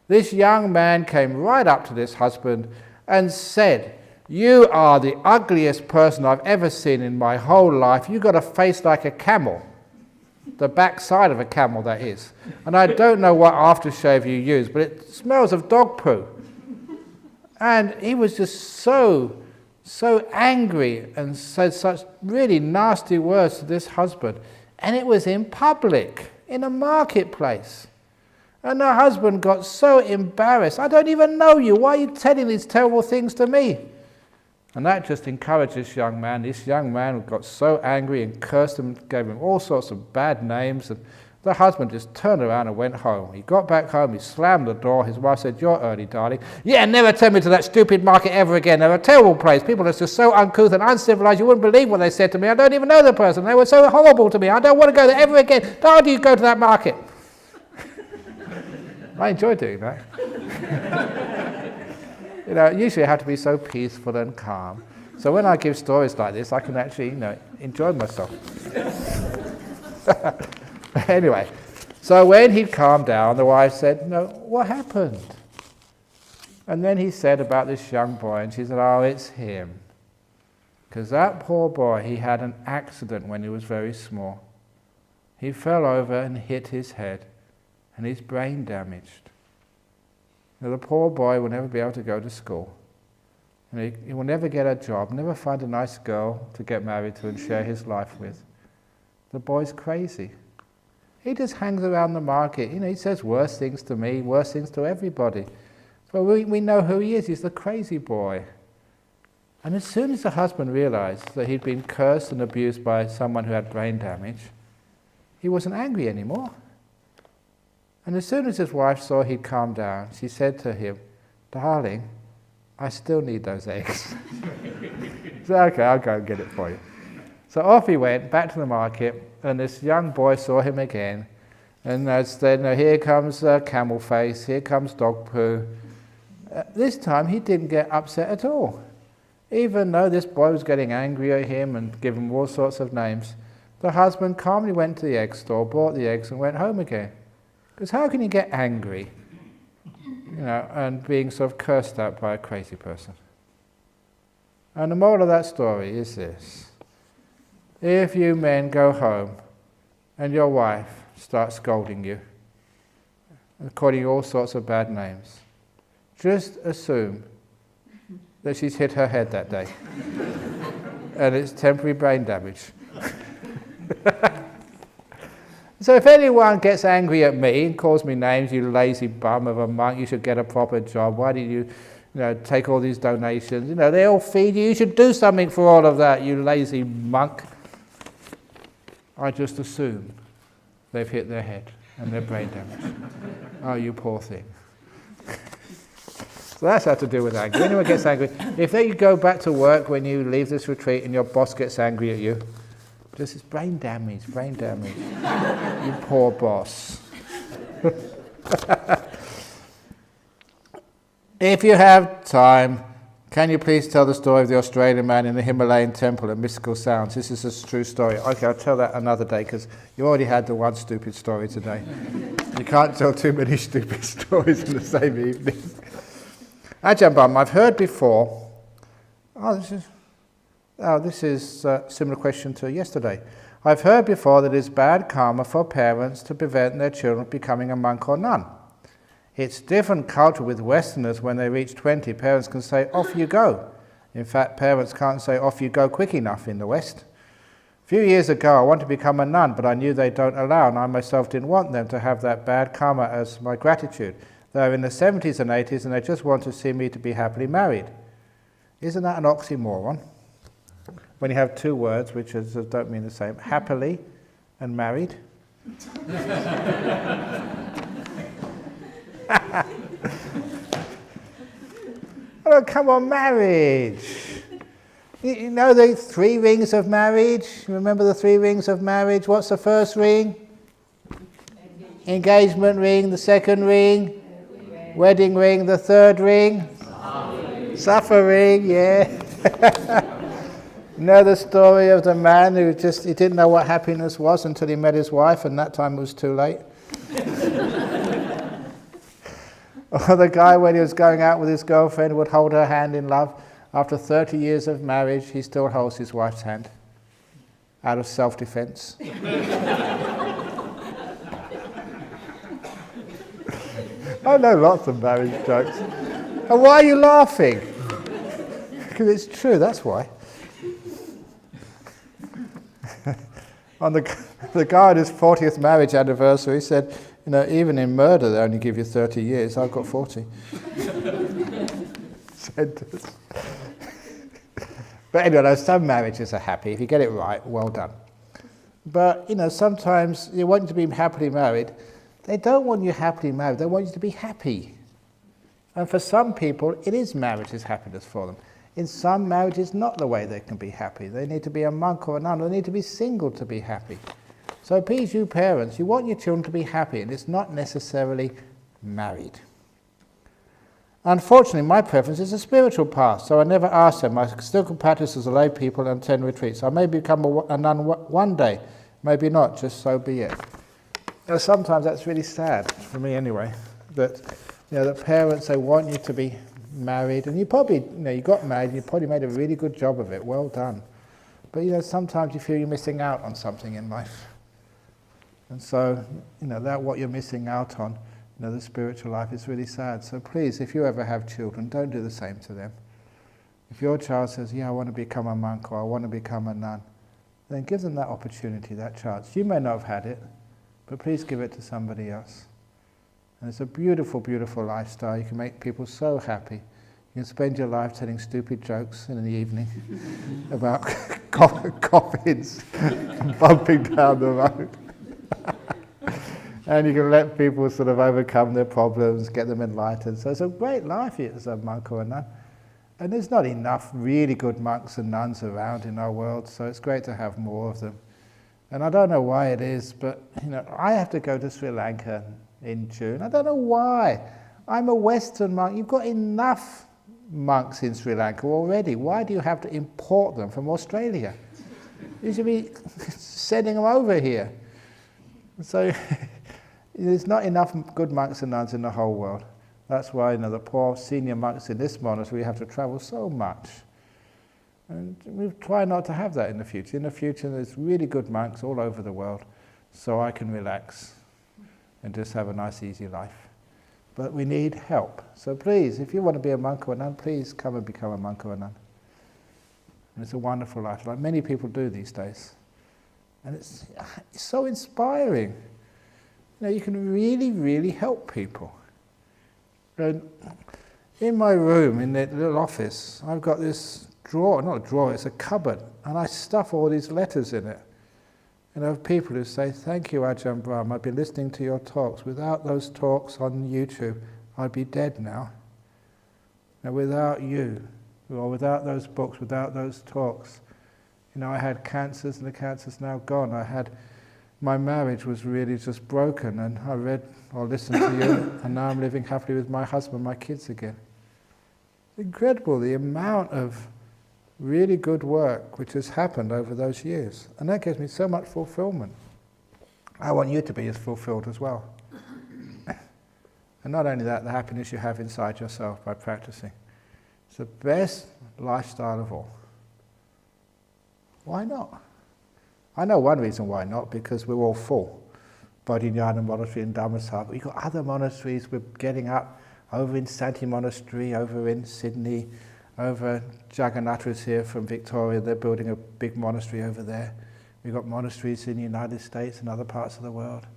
S1: this young man came right up to this husband and said, "You are the ugliest person I've ever seen in my whole life. You've got a face like a camel." The backside of a camel, that is. And I don't know what aftershave you use, but it smells of dog poo. And he was just so angry and said such really nasty words to this husband. And it was in public, in a marketplace. And the husband got so embarrassed. "I don't even know you. Why are you telling these terrible things to me?" And that just encouraged this young man. This young man got so angry and cursed him, gave him all sorts of bad names. And the husband just turned around and went home. He got back home, he slammed the door. His wife said, "You're early, darling." "Yeah, never take me to that stupid market ever again. They're a terrible place. People are just so uncouth and uncivilized. You wouldn't believe what they said to me. I don't even know the person. They were so horrible to me. I don't want to go there ever again. Don't you go to that market." I enjoy doing that. Usually I have to be so peaceful and calm. So when I give stories like this, I can actually, enjoy myself. Anyway, so when he'd calmed down, the wife said, "No, what happened?" And then he said about this young boy, and she said, "Oh, it's him. Because that poor boy, he had an accident when he was very small. He fell over and hit his head, and he's brain damaged. Now, the poor boy will never be able to go to school. And he will never get a job, never find a nice girl to get married to and share his life with. The boy's crazy. He just hangs around the market. He says worse things to me, worse things to everybody. But we know who he is. He's the crazy boy." And as soon as the husband realized that he'd been cursed and abused by someone who had brain damage, he wasn't angry anymore. And as soon as his wife saw he'd calmed down, she said to him, "Darling, I still need those eggs." He said, "Okay, I'll go and get it for you." So off he went, back to the market, and this young boy saw him again. And said, "Here comes camel face, here comes dog poo." This time he didn't get upset at all. Even though this boy was getting angry at him and giving him all sorts of names, the husband calmly went to the egg store, bought the eggs and went home again. Because how can you get angry, and being sort of cursed out by a crazy person? And the moral of that story is this: if you men go home and your wife starts scolding you and calling you all sorts of bad names, just assume that she's hit her head that day and it's temporary brain damage. So if anyone gets angry at me and calls me names, "You lazy bum of a monk, you should get a proper job, why did you take all these donations, they all feed you, you should do something for all of that, you lazy monk," I just assume they've hit their head and they're brain damaged. Oh, you poor thing. So that's how to deal with anger. Anyone gets angry, if they go back to work when you leave this retreat and your boss gets angry at you, just it's brain damage. You poor boss. If you have time, can you please tell the story of the Australian man in the Himalayan temple and mystical sounds? This is a true story. Okay, I'll tell that another day because you already had the one stupid story today. You can't tell too many stupid stories in the same evening. Ajahn Brahm, I've heard before. This is a similar question to yesterday. I've heard before that it is bad karma for parents to prevent their children becoming a monk or nun. It's different culture with Westerners. When they reach 20, parents can say, "Off you go." In fact, parents can't say, "Off you go" quick enough in the West. A few years ago, I wanted to become a nun, but I knew they don't allow, and I myself didn't want them to have that bad karma as my gratitude. They're in the 70s and 80s, and they just want to see me to be happily married. Isn't that an oxymoron? When you have two words which don't mean the same, happily and married. Oh, come on, marriage. You know the 3 rings of marriage? Remember the 3 rings of marriage? What's the first ring? Engagement ring. The second ring? Wedding ring, the third ring? Suffering, yeah. You know the story of the man who he didn't know what happiness was until he met his wife, and that time it was too late? Or the guy, when he was going out with his girlfriend, would hold her hand in love. After 30 years of marriage, he still holds his wife's hand out of self-defense. I know lots of marriage jokes. And why are you laughing? Because it's true, that's why. On the guy at his 40th marriage anniversary said, even in murder they only give you 30 years. I've got 40. Sentence. But anyway, some marriages are happy. If you get it right, well done. But, sometimes you want to be happily married. They don't want you happily married. They want you to be happy. And for some people, it is marriage's happiness for them. In some marriages, not the way they can be happy. They need to be a monk or a nun. They need to be single to be happy. So please, you parents, you want your children to be happy, and it's not necessarily married. Unfortunately, my preference is a spiritual path, so I never ask them. I still can practice as a lay people and attend retreats. I may become a nun one day, maybe not, just so be it. Sometimes that's really sad, for me anyway, that the parents, they want you to be married, and you probably, you got married, and you probably made a really good job of it, well done. But sometimes you feel you're missing out on something in life. And so, that what you're missing out on, the spiritual life, is really sad. So please, if you ever have children, don't do the same to them. If your child says, I want to become a monk, or I want to become a nun, then give them that opportunity, that chance. You may not have had it, but please give it to somebody else. And it's a beautiful, beautiful lifestyle. You can make people so happy. You can spend your life telling stupid jokes in the evening about coffins bumping down the road. And you can let people sort of overcome their problems, get them enlightened. So it's a great life as a monk or a nun. And there's not enough really good monks and nuns around in our world, so it's great to have more of them. And I don't know why it is, but I have to go to Sri Lanka in June. I don't know why. I'm a Western monk. You've got enough monks in Sri Lanka already. Why do you have to import them from Australia? You should be sending them over here. So there's not enough good monks and nuns in the whole world. That's why the poor senior monks in this monastery have to travel so much. And we try not to have that in the future. In the future, there's really good monks all over the world, so I can relax and just have a nice, easy life. But we need help. So please, if you want to be a monk or a nun, please come and become a monk or a nun. And it's a wonderful life, like many people do these days. And it's so inspiring. You can really, really help people. And in my room, in that little office, I've got this drawer, not a drawer, it's a cupboard, and I stuff all these letters in it. And I have people who say, thank you, Ajahn Brahm, I've been listening to your talks. Without those talks on YouTube, I'd be dead now. Now, without you, or without those books, without those talks, I had cancers, and the cancer's now gone. My marriage was really just broken, and I read or listened to you, and now I'm living happily with my husband, my kids again. It's incredible, the amount of really good work which has happened over those years. And that gives me so much fulfillment. I want you to be as fulfilled as well. And not only that, the happiness you have inside yourself by practicing. It's the best lifestyle of all. Why not? I know one reason why not, because we're all full. Bodhinyana Monastery and Dhammasara, but we've got other monasteries we're getting up, over in Santi Monastery, over in Sydney, over Jagannatha is here from Victoria, they're building a big monastery over there. We've got monasteries in the United States and other parts of the world.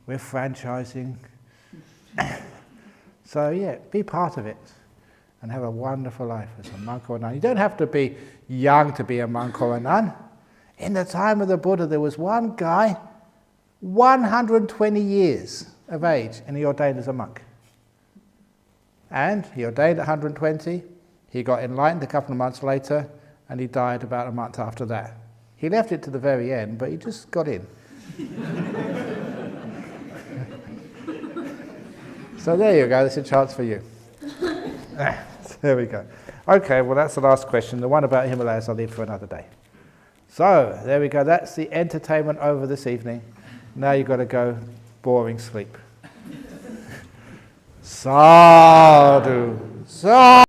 S1: We're franchising. So yeah, be part of it and have a wonderful life as a monk or a nun. You don't have to be young to be a monk or a nun. In the time of the Buddha, there was one guy, 120 years of age, and he ordained as a monk. And he ordained at 120, he got enlightened a couple of months later, and he died about a month after that. He left it to the very end, but he just got in. So there you go, there's a chance for you. There we go. Okay, well that's the last question. The one about Himalayas I'll leave for another day. So, there we go. That's the entertainment over this evening. Now you've got to go boring sleep. Sadhu. Sadhu.